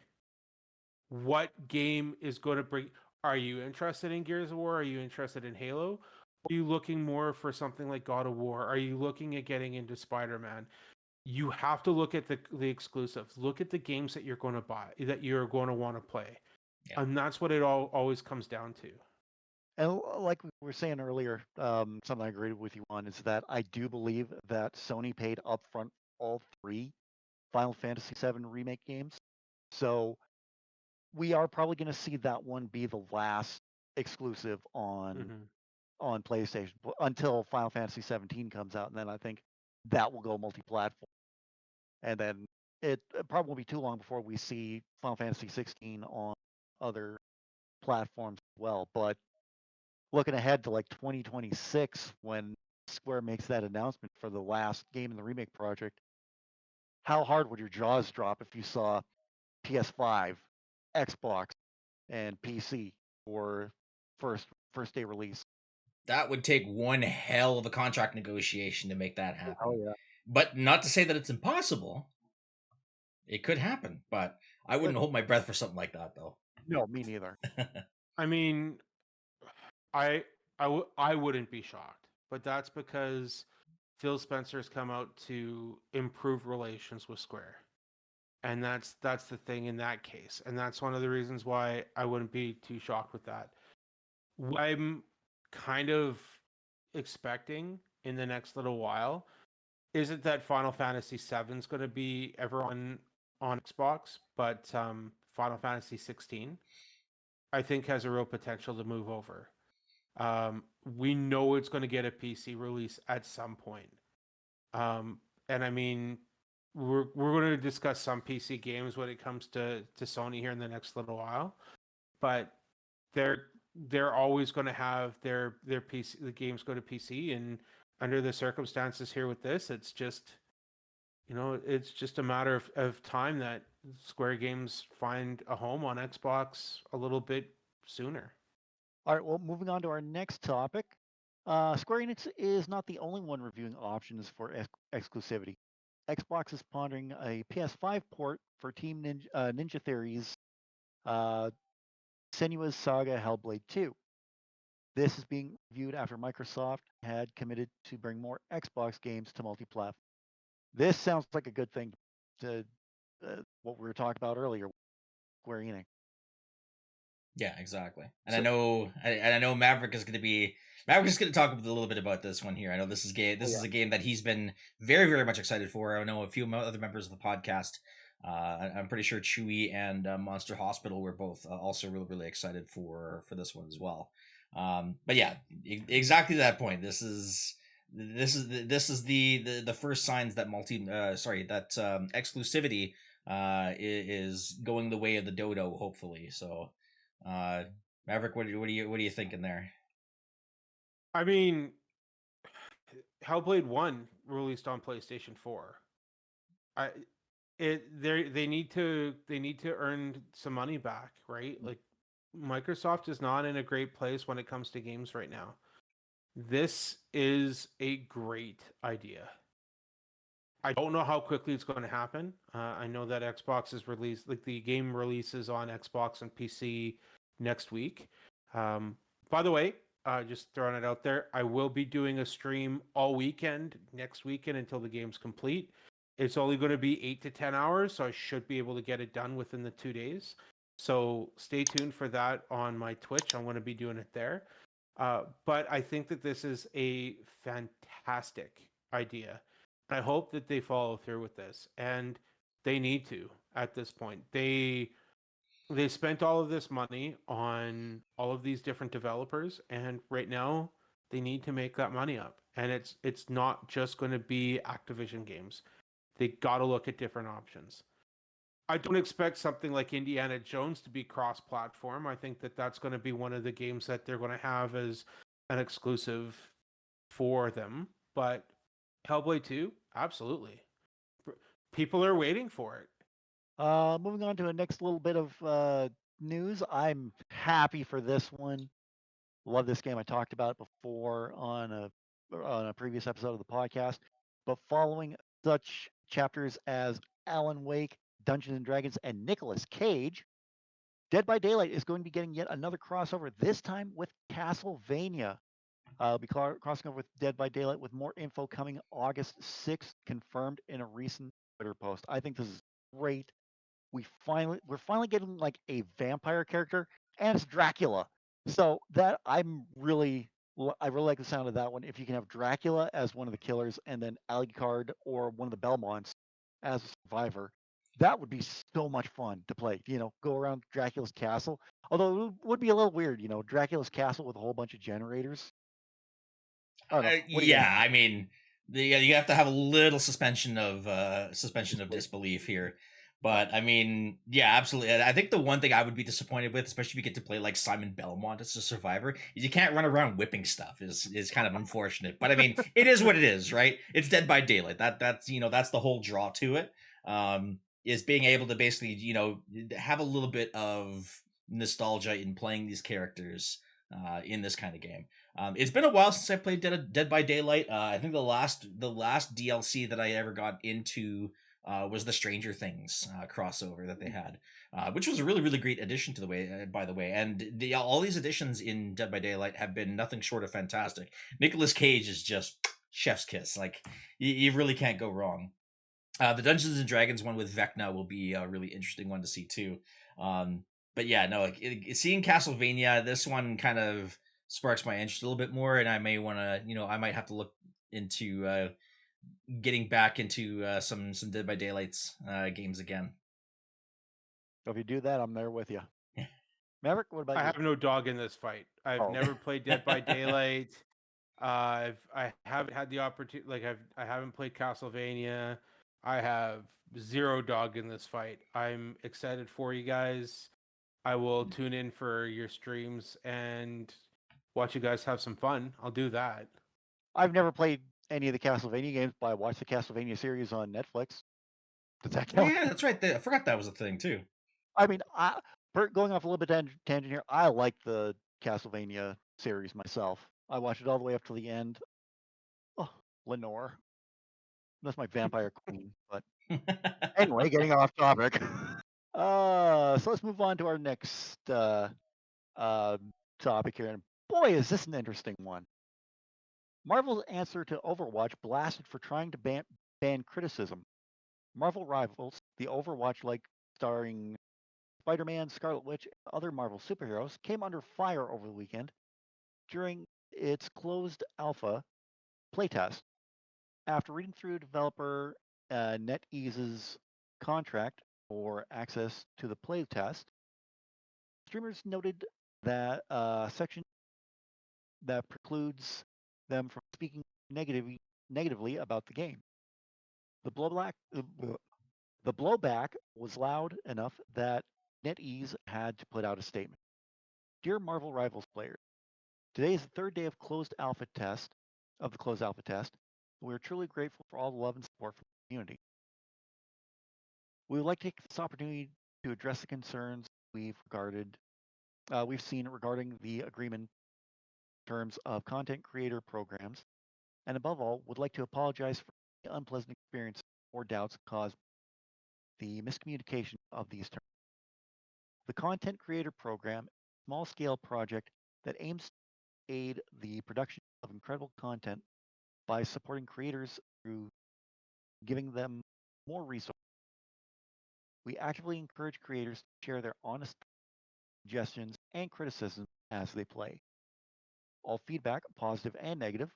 What game is going to bring? Are you interested in Gears of War? Are you interested in Halo? Are you looking more for something like God of War? Are you looking at getting into Spider-Man? You have to look at the exclusives. Look at the games that you're going to buy, that you're going to want to play. Yeah. And that's what it always comes down to. And like we were saying earlier, something I agreed with you on is that I do believe that Sony paid upfront all 3 Final Fantasy VII Remake games. So we are probably going to see that one be the last exclusive on PlayStation until Final Fantasy 17 comes out, and then I think that will go multi-platform. And then it probably won't be too long before we see Final Fantasy 16 on other platforms as well. But looking ahead to like 2026, when Square makes that announcement for the last game in the remake project, how hard would your jaws drop if you saw PS5, Xbox, and PC for first day release? That would take one hell of a contract negotiation to make that happen. Oh yeah. But not to say that it's impossible. It could happen, but I wouldn't hold my breath for something like that, though. No, me neither. I mean, I wouldn't be shocked, but that's because Phil Spencer's come out to improve relations with Square. And that's the thing in that case. And that's one of the reasons why I wouldn't be too shocked with that. What I'm kind of expecting in the next little while isn't that Final Fantasy VII is going to be ever on Xbox, but Final Fantasy 16 I think has a real potential to move over. We know it's going to get a PC release at some point. And I mean, we're going to discuss some PC games when it comes to Sony here in the next little while, but they're always going to have their PC, the games go to PC, and under the circumstances here with this, it's just, it's just a matter of time that Square games find a home on Xbox a little bit sooner. All right, well, moving on to our next topic. Square Enix is not the only one reviewing options for exclusivity. Xbox is pondering a PS5 port for Team Ninja Theory's Senua's Saga Hellblade 2. This is being reviewed after Microsoft had committed to bring more Xbox games to multi-platform. This sounds like a good thing to what we were talking about earlier, Square Enix. Yeah, exactly. And I know Maverick is going to talk a little bit about this one here. I know this is is a game that he's been very, very much excited for. I know a few other members of the podcast. I'm pretty sure Chewy and Monster Hospital were both also really, really excited for this one as well. But yeah, exactly that point. This is the first signs that exclusivity is going the way of the dodo, hopefully. So. Maverick, what are you thinking there? I mean, Hellblade 1 released on PlayStation 4. They need to earn some money back, right? Like, Microsoft is not in a great place when it comes to games right now. This is a great idea. I don't know how quickly it's going to happen. I know that Xbox is released, like the game releases on Xbox and PC next week. By the way, just throwing it out there, I will be doing a stream all weekend next weekend until the game's complete. It's only going to be 8 to 10 hours, so I should be able to get it done within the 2 days. So stay tuned for that on my Twitch. I'm going to be doing it there. But I think that this is a fantastic idea. I hope that they follow through with this, and they need to at this point. They spent all of this money on all of these different developers, and right now they need to make that money up. And it's not just going to be Activision games. They got to look at different options. I don't expect something like Indiana Jones to be cross-platform. I think that that's going to be one of the games that they're going to have as an exclusive for them. But Hellblade 2, absolutely. People are waiting for it. Moving on to a next little bit of news. I'm happy for this one. Love this game. I talked about it before on a previous episode of the podcast. But following such chapters as Alan Wake, Dungeons and Dragons, and Nicolas Cage, Dead by Daylight is going to be getting yet another crossover. This time with Castlevania. I'll be crossing over with Dead by Daylight with more info coming August 6th, confirmed in a recent Twitter post. I think this is great. We're finally getting like a vampire character, and it's Dracula. So that I really like the sound of that one. If you can have Dracula as one of the killers, and then Alucard or one of the Belmonts as a survivor, that would be so much fun to play. Go around Dracula's castle. Although it would be a little weird, Dracula's castle with a whole bunch of generators. I don't know. What do you guys Yeah, I mean, you have to have a little suspension of disbelief here. But I mean, yeah, absolutely. I think the one thing I would be disappointed with, especially if you get to play like Simon Belmont as a survivor, is you can't run around whipping stuff. Is kind of unfortunate. But I mean, it is what it is, right? It's Dead by Daylight. That's the whole draw to it. Is being able to basically have a little bit of nostalgia in playing these characters in this kind of game. It's been a while since I played Dead by Daylight. I think the last DLC that I ever got into was the Stranger Things crossover that they had, which was a really really great addition to the way. By the way, and all these additions in Dead by Daylight have been nothing short of fantastic. Nicolas Cage is just chef's kiss. Like you really can't go wrong. The Dungeons and Dragons one with Vecna will be a really interesting one to see too. But yeah, no, seeing Castlevania, this one kind of sparks my interest a little bit more, and I may want to, I might have to look into getting back into some Dead by Daylight's games again. So if you do that, I'm there with you. Maverick, what about I you? have no dog in this fight. I've never played Dead by Daylight. I haven't had the opportunity. Like I haven't played Castlevania. I have zero dog in this fight. I'm excited for you guys. I will tune in for your streams and watch you guys have some fun. I'll do that. I've never played any of the Castlevania games, but I watched the Castlevania series on Netflix. Does that Oh count? yeah, that's right. I forgot that was a thing too. I mean, going off a little bit tangent here, I like the Castlevania series myself. I watched it all the way up to the end. Oh, Lenore. That's my vampire queen. But anyway, getting off topic. So let's move on to our next uh, topic here. And boy, is this an interesting one. Marvel's answer to Overwatch blasted for trying to ban criticism. Marvel Rivals, the Overwatch-like starring Spider-Man, Scarlet Witch, and other Marvel superheroes, came under fire over the weekend during its closed alpha playtest. After reading through developer NetEase's contract for access to the playtest, streamers noted that section that precludes them from speaking negatively about the game. The blowback, the blowback was loud enough that NetEase had to put out a statement. Dear Marvel Rivals players, today is the third day of the closed alpha test. We are truly grateful for all the love and support from the community. We would like to take this opportunity to address the concerns we've seen regarding the agreement terms of content creator programs, and above all, would like to apologize for the unpleasant experience or doubts caused by the miscommunication of these terms. The content creator program is a small-scale project that aims to aid the production of incredible content by supporting creators through giving them more resources. We actively encourage creators to share their honest suggestions and criticisms as they play. All feedback, positive and negative,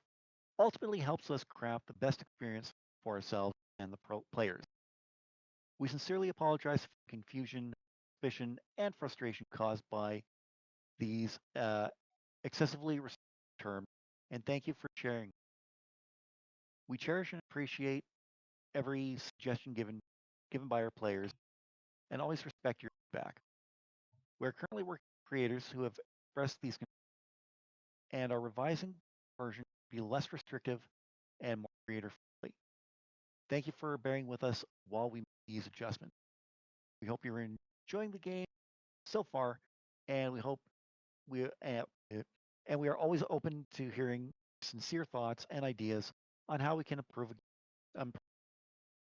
ultimately helps us craft the best experience for ourselves and the players. We sincerely apologize for the confusion, suspicion, and frustration caused by these excessively restricted terms, and thank you for sharing. We cherish and appreciate every suggestion given by our players, and always respect your feedback. We're currently working with creators who have expressed these and are revising the version to be less restrictive and more creator friendly. Thank you for bearing with us while we make these adjustments. We hope you're enjoying the game so far, and we hope we and we are always open to hearing sincere thoughts and ideas on how we can improve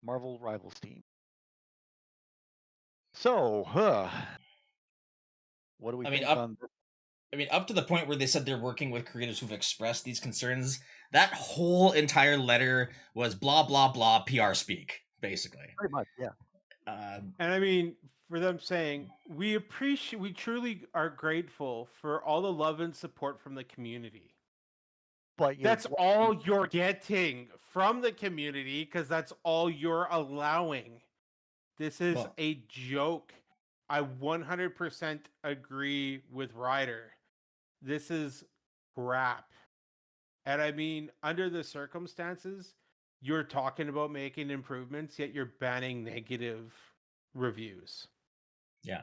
Marvel Rivals team. So, what do we I mean, think up on? I mean, up to the point where they said they're working with creators who've expressed these concerns, that whole entire letter was blah blah blah PR speak, basically. Pretty much, yeah. And I mean, for them saying, we truly are grateful for all the love and support from the community. But you're That's all you're getting from the community because that's all you're allowing. This is Well, a joke. I 100% agree with Ryder. This is crap. And I mean, under the circumstances, you're talking about making improvements, yet you're banning negative reviews. yeah.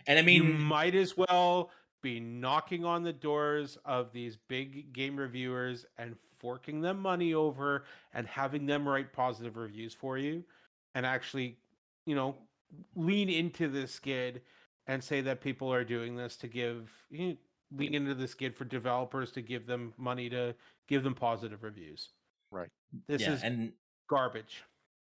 And I You mean, might as well be knocking on the doors of these big game reviewers and forking them money over and having them write positive reviews for you and actually, you know, lean into this skid and say that people are doing this to lean into the skid for developers to give them money to give them positive reviews. right. This yeah, is garbage.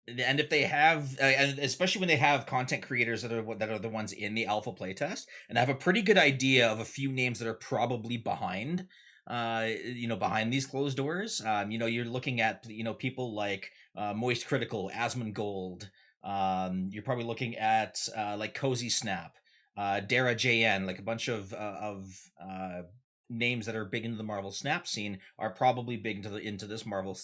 and if they have, and especially when they have content creators that are the ones in the alpha playtest, and have a pretty good idea of a few names that are probably behind, behind these closed doors. You're looking at people like Moist Critical, Asmongold. You're probably looking at like Cozy Snap, Dara JN, like a bunch of names that are big into the Marvel Snap scene are probably big into this Marvel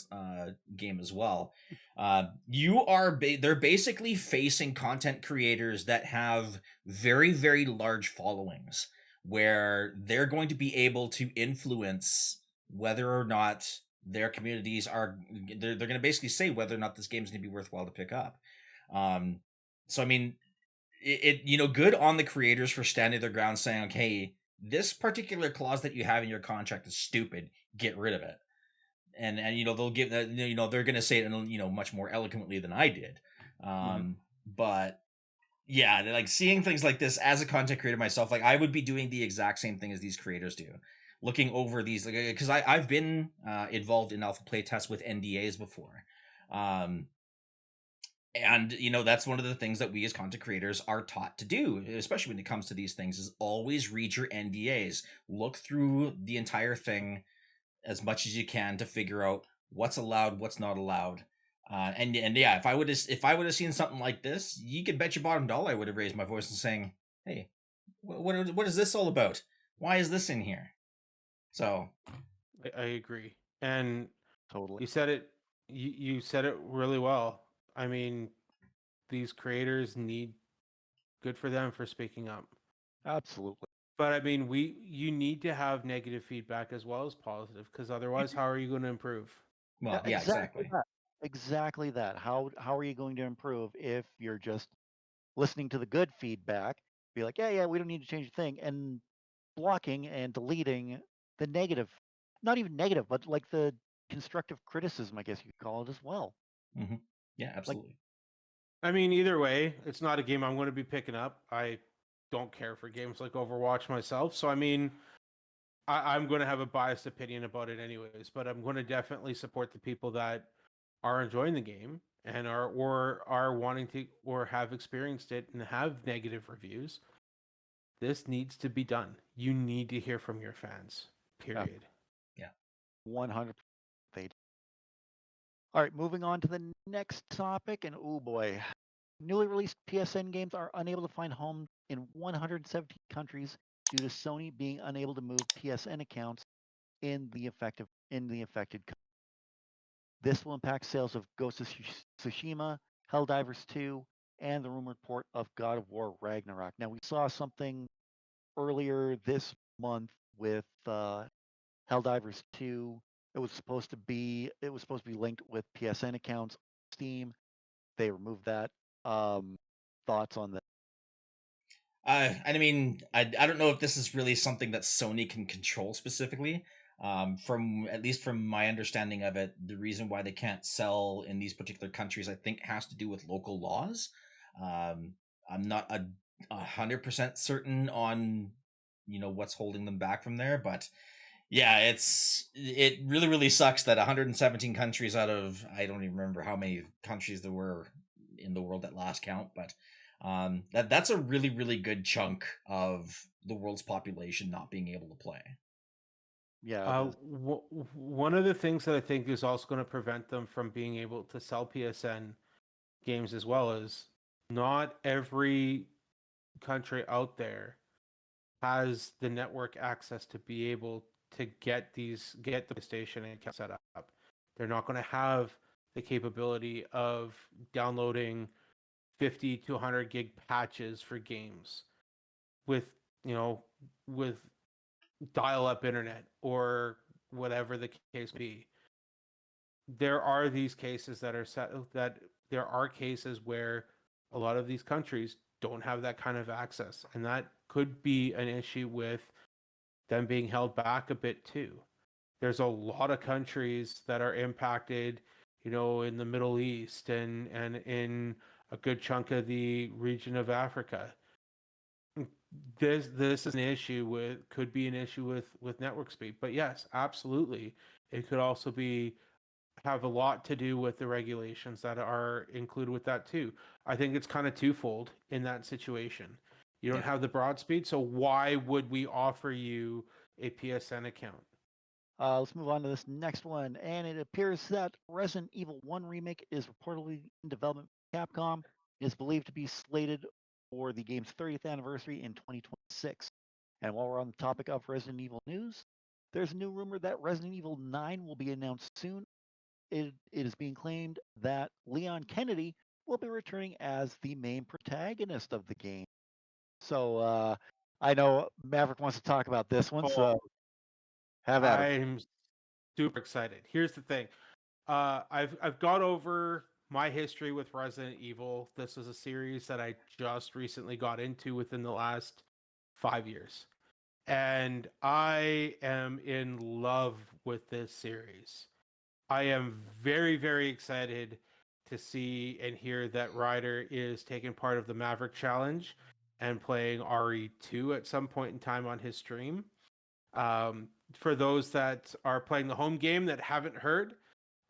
game as well. They're basically facing content creators that have very, very large followings where they're going to be able to influence whether or not their communities are they're going to basically say whether or not this game is going to be worthwhile to pick up. So I mean, good on the creators for standing their ground, saying, okay, this particular clause that you have in your contract is stupid, get rid of it. And they'll give that, they're going to say it in much more eloquently than I did. But yeah, like seeing things like this as a content creator myself, like I would be doing the exact same thing as these creators do, looking over these, like, because I've been involved in alpha playtests with NDAs before. And that's one of the things that we as content creators are taught to do, especially when it comes to these things, is always read your NDAs, look through the entire thing as much as you can to figure out what's allowed, what's not allowed. And yeah, if I would have seen something like this, you could bet your bottom dollar I would have raised my voice and saying, "Hey, what is this all about? Why is this in here?" So I agree. And Totally. you said it you said it really well. I mean, these creators need good for them for speaking up. Absolutely. But I mean, you need to have negative feedback as well as positive because otherwise how are you going to improve? well, yeah, Exactly exactly. that. Exactly that. How are you going to improve if you're just listening to the good feedback, be like, yeah, yeah, we don't need to change a thing, and blocking and deleting the negative, not even negative, but like the constructive criticism, I guess you could call it as well. Hmm. Yeah, Like, absolutely. I mean, either way, it's not a game I'm going to be picking up. I don't care for games like Overwatch myself. So I mean, I'm going to have a biased opinion about it anyways, but I'm going to definitely support the people that are enjoying the game and are wanting to or have experienced it and have negative reviews. This needs to be done. You need to hear from your fans. Period. Yeah. 100%. All right, moving on to the next topic, and oh boy, Newly released PSN games are unable to find home in 117 countries due to Sony being unable to move PSN accounts in the affected countries. This will impact sales of Ghost of Tsushima, Helldivers 2, and the rumored port of God of War Ragnarok. Now we saw something earlier this month with Helldivers 2. It was supposed to be linked with PSN accounts, Steam. They removed that. Um, Thoughts on that? I mean, I don't know if this is really something that Sony can control specifically. From at least from my understanding of it, the reason why they can't sell in these particular countries, I think, has to do with local laws. I'm not 100% certain on what's holding them back from there, but yeah, it really sucks that 117 countries out of I don't even remember how many countries there were in the world at last count, but that's a really good chunk of the world's population not being able to play. Yeah, it is. One of the things that I think is also going to prevent them from being able to sell PSN games as well is not every country out there has the network access to be able to get the PlayStation account set up. They're not going to have the capability of downloading 50 to 100 gig patches for games with with dial-up internet or whatever the case be. There are these cases that are set that there are cases where a lot of these countries don't have that kind of access, and that could be an issue with them being held back a bit too. There's a lot of countries that are impacted, in the Middle East and in a good chunk of the region of Africa. This is an issue with could be an issue with network speed. But yes, absolutely. It could also be have a lot to do with the regulations that are included with that too. I think it's kind of twofold in that situation. You don't Yeah. have the broad speed, so why would we offer you a PSN account? Let's move on to this next one. And it appears that Resident Evil 1 remake is reportedly in development by Capcom. It is believed to be slated for the game's 30th anniversary in 2026. And while we're on the topic of Resident Evil news, there's a new rumor that Resident Evil 9 will be announced soon. It is being claimed that Leon Kennedy will be returning as the main protagonist of the game. So I know Maverick wants to talk about this one, Oh, so have at it. I'm super excited. Here's the thing. I've got over my history with Resident Evil. This is a series that I just recently got into within the last 5 years. And I am in love with this series. I am very excited to see and hear that Ryder is taking part of the Maverick Challenge and playing RE2 at some point in time on his stream. For those that are playing the home game that haven't heard,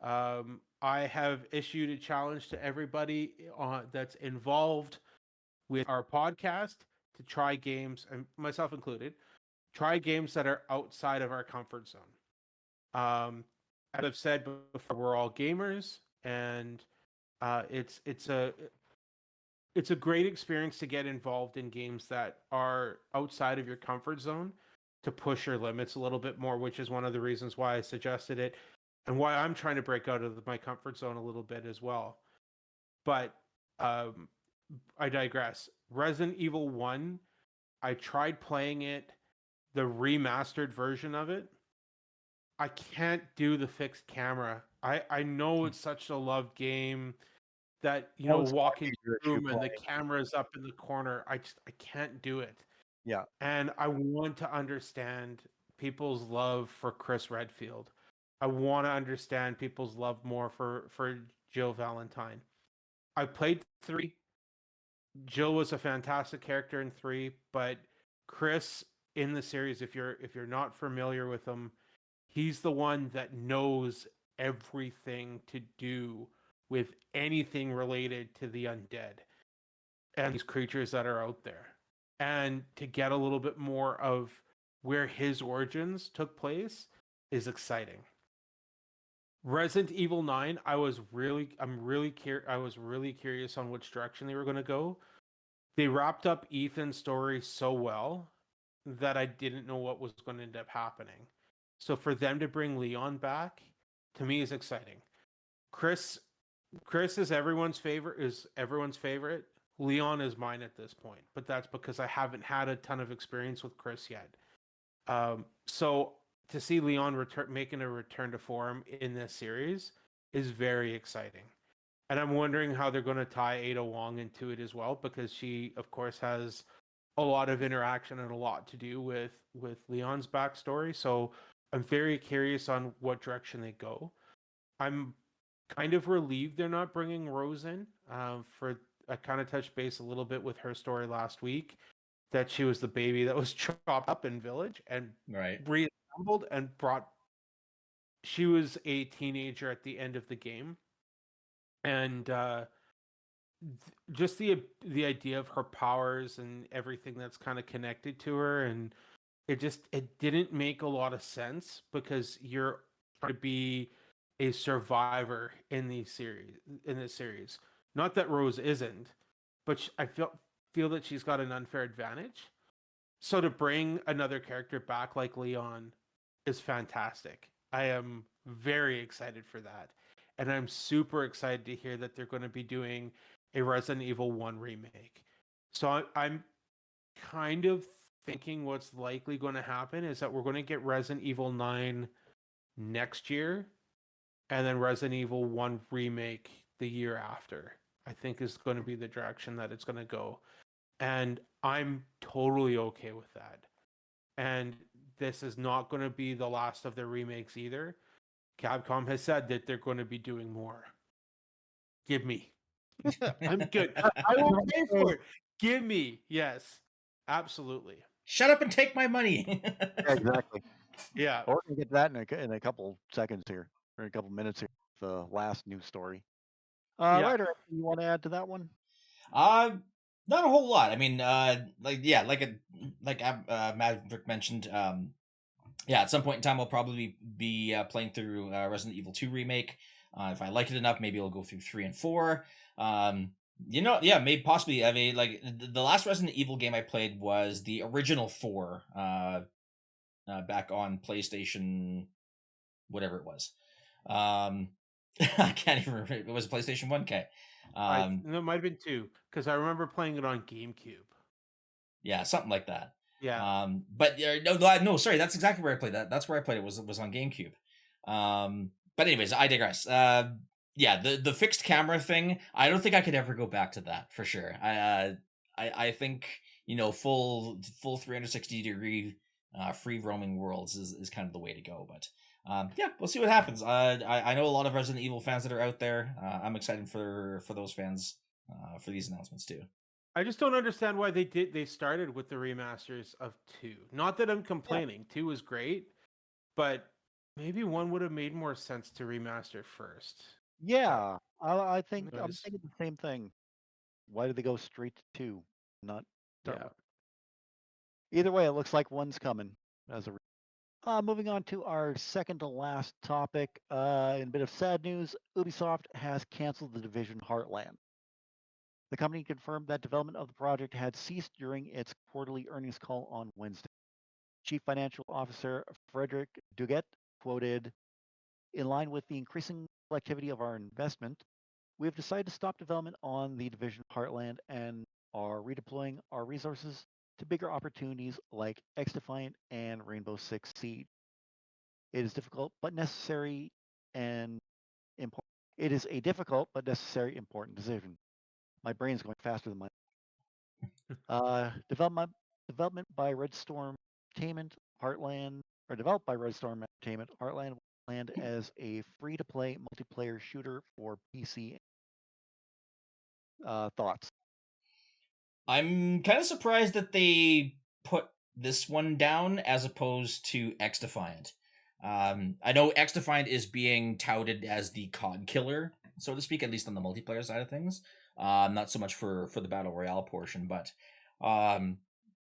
I have issued a challenge to everybody that's involved with our podcast to try games, and myself included, try games that are outside of our comfort zone. As I've said before, we're all gamers, and it's a great experience to get involved in games that are outside of your comfort zone to push your limits a little bit more, which is one of the reasons why I suggested it and why I'm trying to break out of my comfort zone a little bit as well. But um, I digress. Resident Evil 1, I tried playing it, the remastered version of it. I can't do the fixed camera. I know it's such a loved game that That was walk my into major the issue room and the playing. camera's up in the corner. I can't do it. Yeah. And I want to understand people's love for Chris Redfield. I want to understand people's love more for Jill Valentine. I played 3. Jill was a fantastic character in 3, but Chris in the series, if you're not familiar with him, he's the one that knows everything to do with anything related to the undead and these creatures that are out there. And to get a little bit more of where his origins took place is exciting. Resident Evil 9, I was really curious on which direction they were going to go. They wrapped up Ethan's story so well that I didn't know what was going to end up happening. So for them to bring Leon back, to me, is exciting. Chris is everyone's favorite. Leon is mine at this point, but that's because I haven't had a ton of experience with Chris yet. So to see Leon making a return to form in this series is very exciting. And I'm wondering how they're going to tie Ada Wong into it as well, because she, of course, has a lot of interaction and a lot to do with Leon's backstory. So I'm very curious on what direction they go. I'm kind of relieved they're not bringing Rose in. For I kind of touched base a little bit with her story last week, that she was the baby that was chopped up in Village and Right. reassembled and brought. She was a teenager at the end of the game, and just the idea of her powers and everything that's kind of connected to her, and it didn't make a lot of sense, because you're trying to be a survivor in this series. Not that Rose isn't, but I feel that she's got an unfair advantage. So to bring another character back like Leon is fantastic. I am very excited for that. And I'm super excited to hear that they're going to be doing a Resident Evil 1 remake. So I'm kind of thinking what's likely going to happen is that we're going to get Resident Evil 9 next year, and then Resident Evil 1 remake the year after. I think is going to be the direction that it's going to go. And I'm totally okay with that. And this is not going to be the last of their remakes either. Capcom has said that they're going to be doing more. Give me. I'm good. I will pay for it. Give me. Yes. Absolutely. Shut up and take my money. Yeah, exactly. Yeah. Or we can get that in a couple seconds here, or a couple minutes here. The last news story. Yeah. Ryder, you want to add to that one? Not a whole lot. I mean, Maverick mentioned, at some point in time, I'll probably be playing through Resident Evil 2 remake. If I like it enough, maybe I'll go through 3 and 4. Maybe possibly. I mean, like the last Resident Evil game I played was the original 4, back on PlayStation, whatever it was. I can't even remember. It was PlayStation 1K. No, it might have been 2, because I remember playing it on GameCube. Yeah, something like that. Yeah. No, sorry, that's exactly where I played that. That's where I played it, was on GameCube. But anyways, I digress. The fixed camera thing, I don't think I could ever go back to that for sure. I think, full 360-degree free roaming worlds is kind of the way to go. But we'll see what happens. I know a lot of Resident Evil fans that are out there. I'm excited for those fans for these announcements too. I just don't understand why they started with the remasters of 2. Not that I'm complaining. 2 was great, but maybe 1 would have made more sense to remaster first. Yeah, I think I'm Notice- thinking the same thing. Why did they go straight to 2, not start Yeah. with- Either way, it looks like 1's coming as a. Moving on to our second to last topic. In a bit of sad news, Ubisoft has canceled the Division Heartland. The company confirmed that development of the project had ceased during its quarterly earnings call on Wednesday. Chief Financial Officer Frederick Duguet quoted, "In line with the increasing activity of our investment, we have decided to stop development on the Division Heartland and are redeploying our resources to bigger opportunities like XDefiant and Rainbow Six Siege. It is difficult but necessary and important. It is a difficult but necessary important decision. My brain's going faster than my development by Red Storm Entertainment Heartland, or developed by Red Storm Entertainment Heartland, will land as a free-to-play multiplayer shooter for PC. Thoughts? I'm kind of surprised that they put this one down as opposed to XDefiant. I know XDefiant is being touted as the COD killer, so to speak, at least on the multiplayer side of things. Not so much for the battle royale portion, but I'm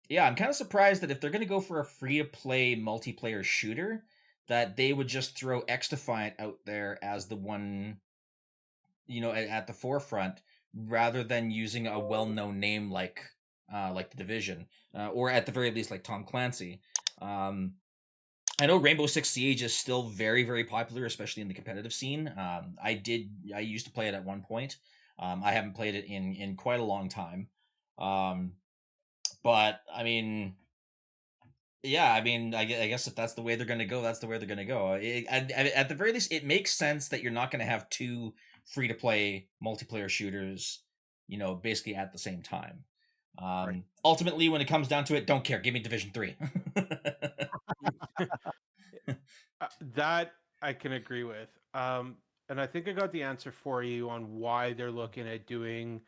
kind of surprised that if they're going to go for a free to play multiplayer shooter, that they would just throw X Defiant out there as the one, at the forefront, rather than using a well-known name like the Division, or at the very least like Tom Clancy. I know Rainbow Six Siege is still very, very popular, especially in the competitive scene. I used to play it at one point. I haven't played it in quite a long time. Um, but I mean, yeah, I mean, I guess if that's the way they're going to go, that's the way they're going to go. At the very least, it makes sense that you're not going to have two free to play multiplayer shooters, basically at the same time. Right. Ultimately, when it comes down to it, don't care. Give me Division 3. That I can agree with. And I think I got the answer for you on why they're looking at doing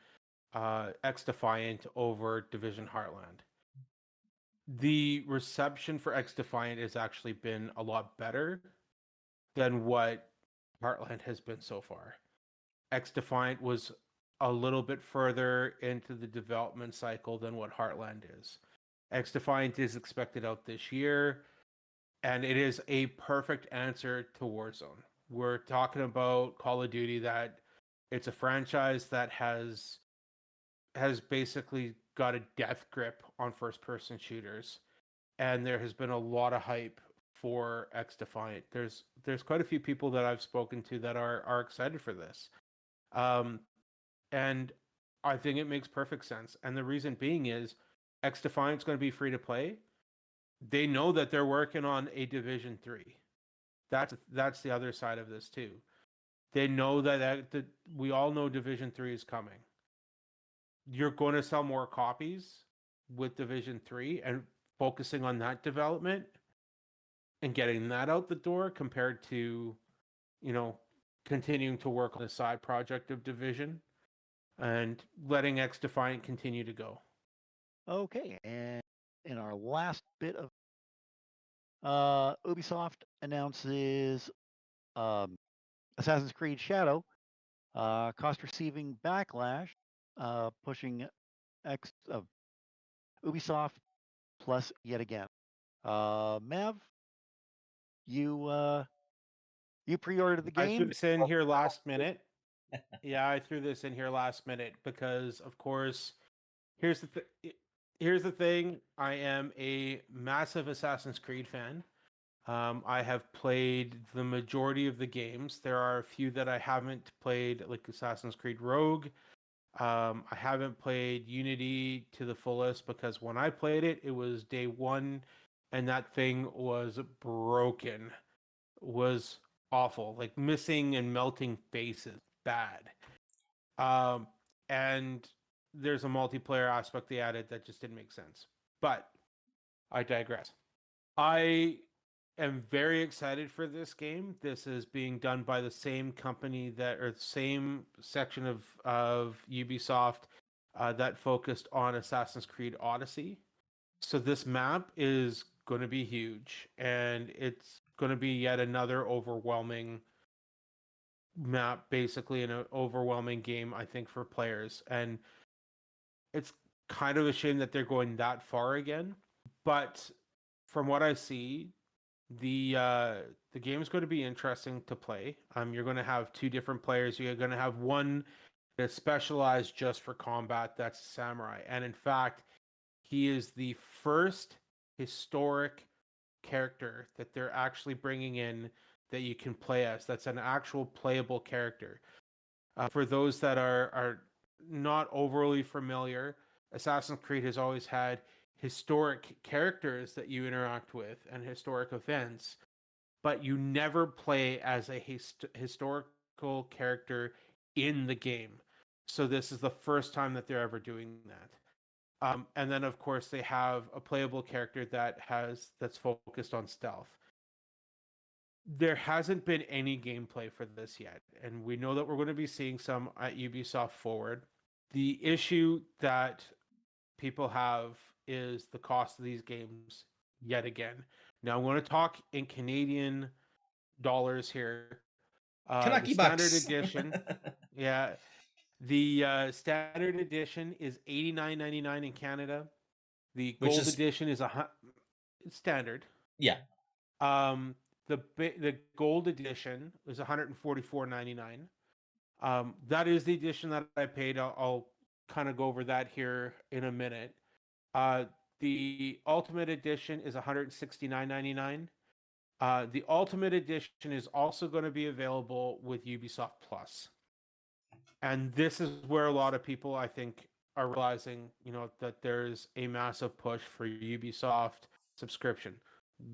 X Defiant over Division Heartland. The reception for X Defiant has actually been a lot better than what Heartland has been so far. X Defiant was a little bit further into the development cycle than what Heartland is. X Defiant is expected out this year, and it is a perfect answer to Warzone. We're talking about Call of Duty that it's a franchise that has basically got a death grip on first person shooters, and there has been a lot of hype for X Defiant. There's quite a few people that I've spoken to that are excited for this. Um, and I think it makes perfect sense. And the reason being is X Defiant's going to be free to play. They know that they're working on a Division 3. That's the other side of this too. They know that we all know Division 3 is coming. You're going to sell more copies with Division 3 and focusing on that development and getting that out the door compared to, you know, continuing to work on the side project of Division and letting X Defiant continue to go. Okay, and in our last bit of Ubisoft announces um, Assassin's Creed Shadow, cost receiving backlash, pushing X of Ubisoft plus yet again. Mav, you you pre-ordered the I threw game. this in here last minute. Yeah, I threw this in here last minute because, of course, here's the here's the thing. I am a massive Assassin's Creed fan. I have played the majority of the games. There are a few that I haven't played, like Assassin's Creed Rogue. I haven't played Unity to the fullest because when I played it, it was day one, and that thing was broken. Was awful, like missing and melting faces, bad. Um, and there's a multiplayer aspect they added that just didn't make sense. But I digress. I am very excited for this game. This is being done by the same company that, or same section of Ubisoft that focused on Assassin's Creed Odyssey. So this map is going to be huge, and it's going to be yet another overwhelming map, basically an overwhelming game, I think, for players. And it's kind of a shame that they're going that far again. But from what I see, the game is going to be interesting to play. You're going to have two different players. You're going to have one that's specialized just for combat. That's Samurai, and in fact, he is the first historic character that they're actually bringing in that you can play as. That's an actual playable character. For those that are not overly familiar, Assassin's Creed has always had historic characters that you interact with and historic events, but you never play as a historical character in the game. So this is the first time that they're ever doing that. And then of course they have a playable character that's focused on stealth. There hasn't been any gameplay for this yet, and we know that we're going to be seeing some at Ubisoft Forward. The issue that people have is the cost of these games yet again. Now, I want to talk in Canadian dollars here. The Kanaki standard bucks. edition, yeah, the standard edition is $89.99 in Canada. The Which gold is, edition is standard. yeah. Um, the gold edition is $144.99. That is the edition that I paid. I'll kind of go over that here in a minute. The Ultimate Edition is $169.99. The Ultimate Edition is also going to be available with Ubisoft Plus. And this is where a lot of people, I think, are realizing, that there's a massive push for Ubisoft subscription.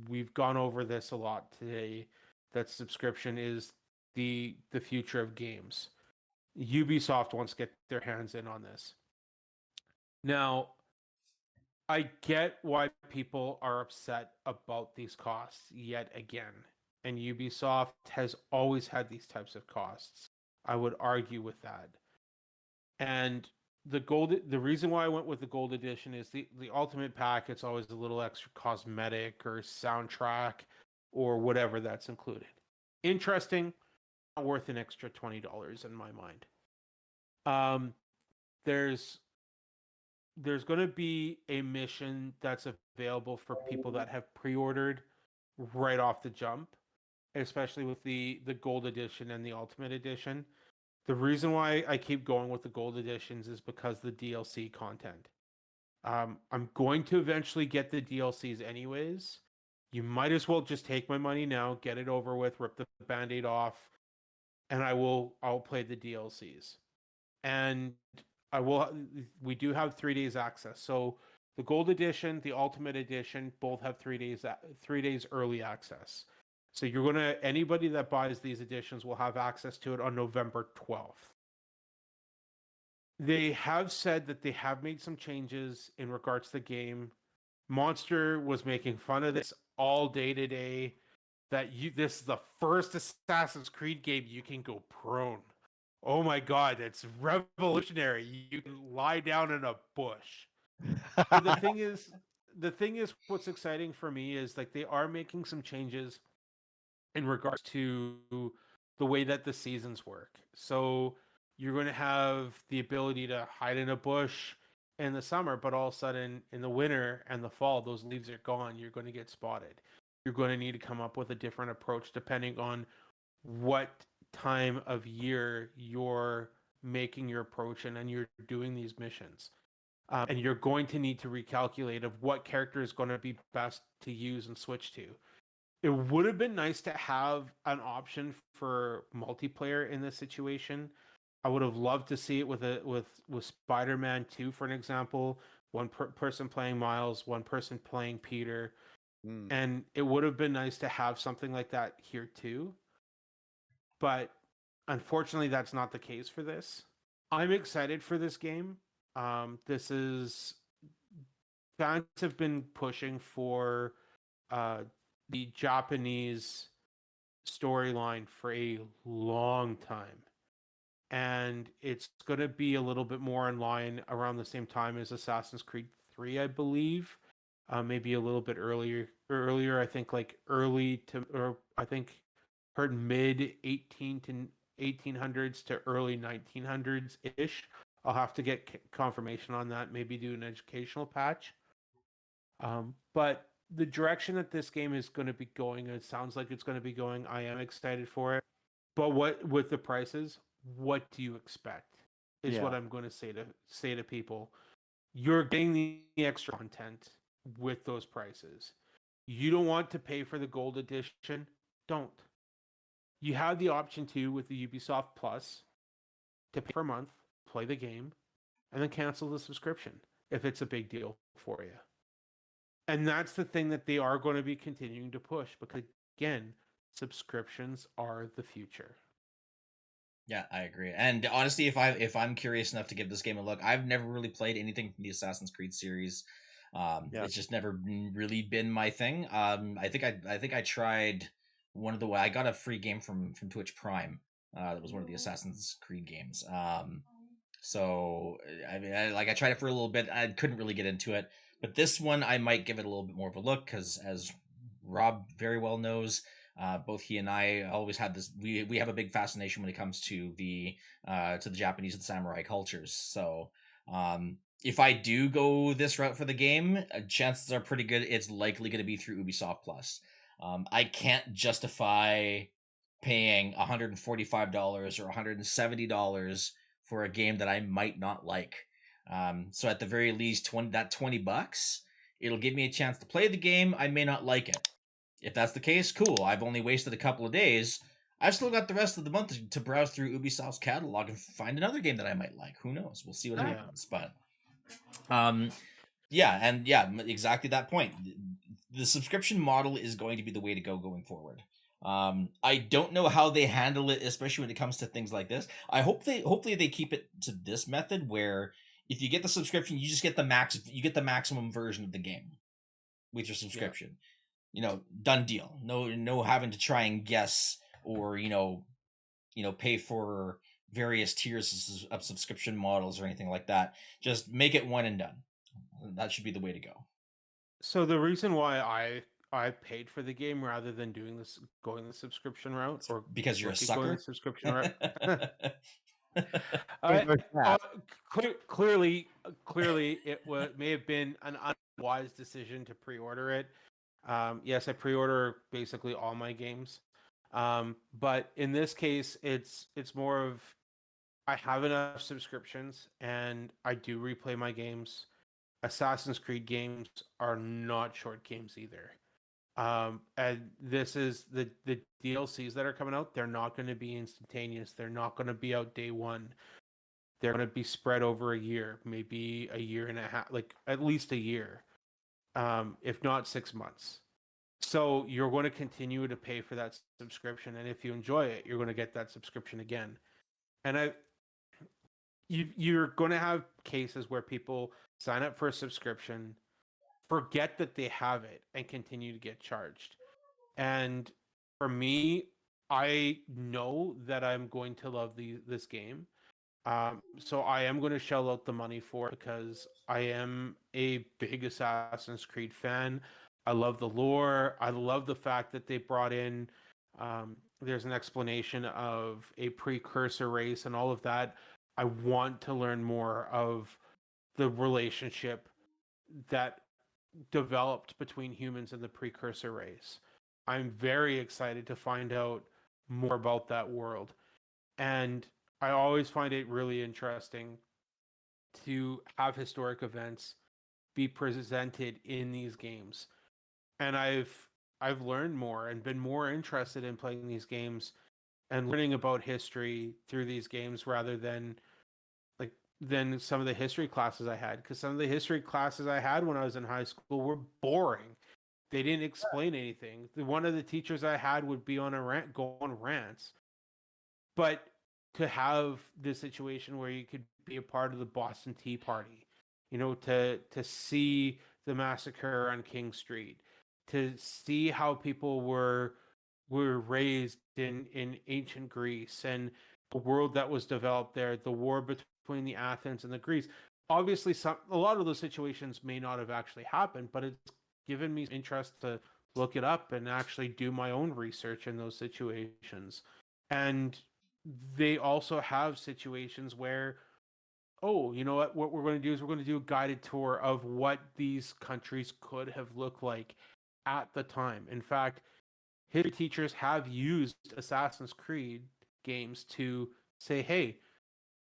We've gone over this a lot today, that subscription is the future of games. Ubisoft wants to get their hands in on this. Now, I get why people are upset about these costs yet again. And Ubisoft has always had these types of costs. I would argue with that. And the reason why I went with the gold edition is the ultimate pack, it's always a little extra cosmetic or soundtrack or whatever that's included. Interesting, not worth an extra $20 in my mind. There's going to be a mission that's available for people that have pre-ordered right off the jump, especially with the gold edition and the ultimate edition. The reason why I keep going with the gold editions is because the DLC content. I'm going to eventually get the DLCs anyways. You might as well just take my money now, get it over with, rip the band-aid off, and I'll play the DLCs. And we do have 3 days access. So the gold edition, the ultimate edition, both have 3 days early access. So anybody that buys these editions will have access to it on November 12th. They have said that they have made some changes in regards to the game. Monster was making fun of this all day today, that this is the first Assassin's Creed game you can go prone. Oh my God, it's revolutionary. You can lie down in a bush. But the thing is, what's exciting for me is like they are making some changes in regards to the way that the seasons work. So you're going to have the ability to hide in a bush in the summer, but all of a sudden in the winter and the fall, those leaves are gone. You're going to get spotted. You're going to need to come up with a different approach depending on what time of year you're making your approach and you're doing these missions. And you're going to need to recalculate of what character is going to be best to use and switch to. It would have been nice to have an option for multiplayer in this situation. I would have loved to see it with Spider-Man 2, for an example. One person playing Miles, one person playing Peter. And it would have been nice to have something like that here too. But unfortunately, that's not the case for this. I'm excited for this game. Fans have been pushing for the Japanese storyline for a long time. And it's going to be a little bit more in line around the same time as Assassin's Creed 3, I believe. Maybe a little bit earlier. I think heard mid 1800s to early 1900s ish. I'll have to get confirmation on that. Maybe do an educational patch. But the direction that this game is going to be going, it sounds like it's going to be going. I am excited for it. But with the prices, what do you expect? Is what I'm going to say to people. You're getting the extra content with those prices. You don't want to pay for the gold edition? Don't. You have the option to, with the Ubisoft Plus, to pay for a month, play the game, and then cancel the subscription if it's a big deal for you. And that's the thing that they are going to be continuing to push, because again, subscriptions are the future. Yeah, I agree. And honestly, if I'm curious enough to give this game a look, I've never really played anything from the Assassin's Creed series. It's just never really been my thing. I think I tried I got a free game from Twitch Prime. That was one of the Assassin's Creed games. So I mean, I tried it for a little bit. I couldn't really get into it, but this one I might give it a little bit more of a look, because as Rob very well knows, both he and I always had this. We have a big fascination when it comes to the Japanese and samurai cultures. So if I do go this route for the game, chances are pretty good it's likely going to be through Ubisoft Plus. I can't justify paying $145 or $170 for a game that I might not like. So at the very least, $20, it'll give me a chance to play the game. I may not like it. If that's the case, cool. I've only wasted a couple of days. I've still got the rest of the month to browse through Ubisoft's catalog and find another game that I might like. Who knows? We'll see what Yeah. happens. But um, yeah, exactly that point. The subscription model is going to be the way to go going forward. I don't know how they handle it, especially when it comes to things like this. Hopefully they keep it to this method where if you get the subscription, you just get the maximum version of the game with your subscription. Done deal. No having to try and guess or pay for various tiers of subscription models or anything like that. Just make it one and done. That should be the way to go. So the reason why I paid for the game rather than going the subscription route or because you're a going the sucker. subscription route. There's that. Clearly, it may have been an unwise decision to pre-order it. Yes, I pre-order basically all my games, but in this case, it's more of I have enough subscriptions and I do replay my games. Assassin's Creed games are not short games either. And this is the DLCs that are coming out. They're not going to be instantaneous. They're not going to be out day one. They're going to be spread over a year, maybe a year and a half, like at least a year, if not 6 months. So you're going to continue to pay for that subscription, and if you enjoy it, you're going to get that subscription again. And you're going to have cases where people sign up for a subscription, forget that they have it, and continue to get charged. And for me, I know that I'm going to love this game. So I am going to shell out the money for it because I am a big Assassin's Creed fan. I love the lore. I love the fact that they brought in, there's an explanation of a precursor race and all of that. I want to learn more of the relationship that developed between humans and the precursor race. I'm very excited to find out more about that world. And I always find it really interesting to have historic events be presented in these games. And I've learned more and been more interested in playing these games and learning about history through these games rather than some of the history classes I had, because some of the history classes I had when I was in high school were boring. They didn't explain anything. One of the teachers I had would be on a rant, go on rants. But to have this situation where you could be a part of the Boston Tea Party, to see the massacre on King Street, to see how people were raised in ancient Greece and the world that was developed there, the war between the Athens and the Greece. Obviously, a lot of those situations may not have actually happened, but it's given me interest to look it up and actually do my own research in those situations. And they also have situations where, oh, you know what we're going to do is we're going to do a guided tour of what these countries could have looked like at the time. In fact, history teachers have used Assassin's Creed games to say, hey,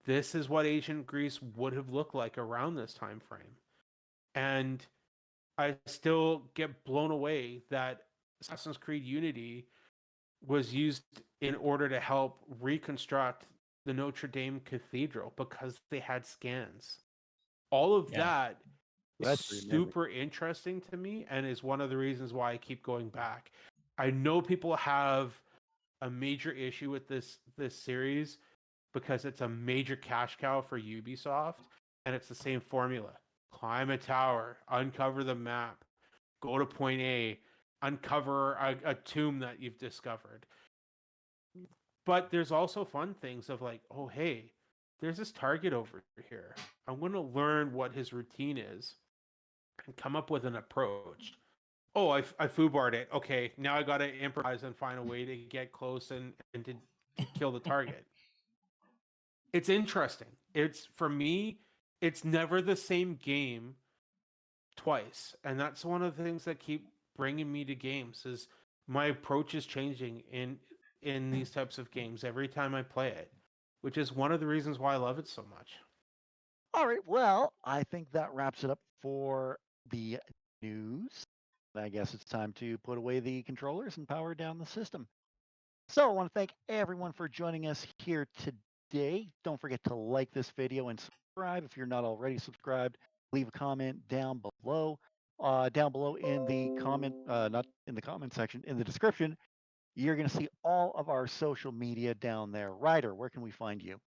this is what ancient Greece would have looked like around this time frame. And I still get blown away that Assassin's Creed Unity was used in order to help reconstruct the Notre Dame Cathedral because they had scans. All of that is super interesting to me and is one of the reasons why I keep going back. I know people have a major issue with this series because it's a major cash cow for Ubisoft, and it's the same formula. Climb a tower, uncover the map, go to point A, uncover a tomb that you've discovered. But there's also fun things of like, oh, hey, there's this target over here. I'm going to learn what his routine is and come up with an approach. Oh, I foobarred it. Okay, now I got to improvise and find a way to get close and to kill the target. It's interesting. For me, it's never the same game twice. And that's one of the things that keep bringing me to games is my approach is changing in these types of games every time I play it, which is one of the reasons why I love it so much. All right. Well, I think that wraps it up for the news. I guess it's time to put away the controllers and power down the system. So I want to thank everyone for joining us here today. Don't forget to like this video and subscribe if you're not already subscribed. Leave a comment down below. Down below in the comment, not in the comment section, in the description, you're going to see all of our social media down there. Ryder, where can we find you?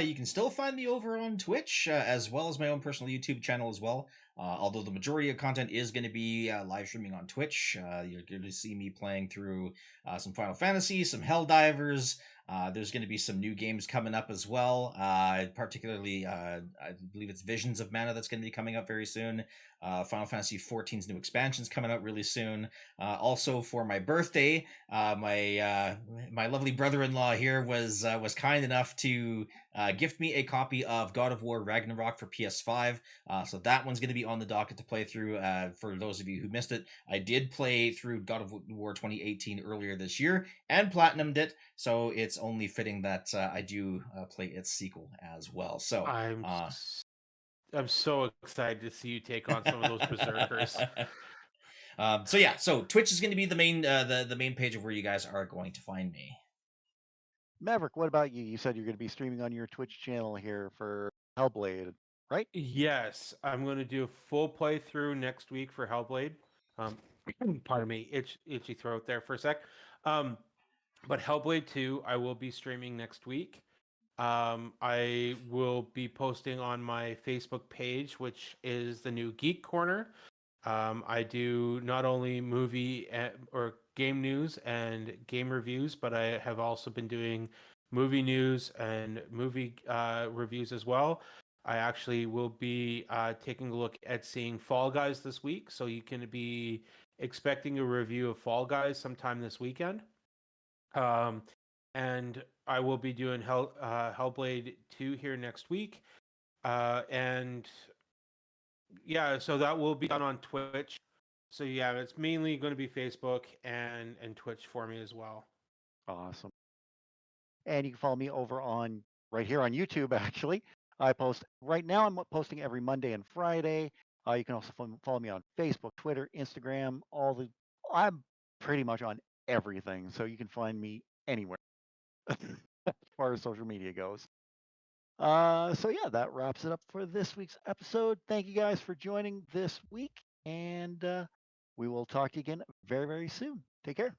You can still find me over on Twitch, as well as my own personal YouTube channel as well. Although the majority of content is going to be live streaming on Twitch. You're going to see me playing through some Final Fantasy, some Helldivers. There's going to be some new games coming up as well. Particularly, I believe it's Visions of Mana that's going to be coming up very soon. Final Fantasy XIV's new expansion's coming out really soon. Also, for my birthday, my lovely brother-in-law here was kind enough to gift me a copy of God of War Ragnarok for PS5. So that one's going to be on the docket to play through. For those of you who missed it, I did play through God of War 2018 earlier this year and platinumed it. So it's only fitting that I do play its sequel as well. So I'm so excited to see you take on some of those berserkers. So yeah, so Twitch is going to be the main the main page of where you guys are going to find me. Maverick, what about you? You said you're going to be streaming on your Twitch channel here for Hellblade, right? Yes, I'm going to do a full playthrough next week for Hellblade. Pardon me, itchy throat there for a sec. But Hellblade 2, I will be streaming next week. I will be posting on my Facebook page, which is the new Geek Corner. I do not only movie or game news and game reviews, but I have also been doing movie news and movie reviews as well. I actually will be taking a look at seeing Fall Guys this week, so you can be expecting a review of Fall Guys sometime this weekend. And I will be doing Hellblade 2 here next week. And yeah, so that will be done on Twitch. So yeah, it's mainly going to be Facebook and Twitch for me as well. Awesome. And you can follow me over on right here on YouTube, actually. I post right now, I'm posting every Monday and Friday. You can also follow me on Facebook, Twitter, Instagram, I'm pretty much on everything. So you can find me anywhere as far as social media goes. So yeah, that wraps it up for this week's episode. Thank you guys for joining this week, and we will talk to you again very, very soon. Take care.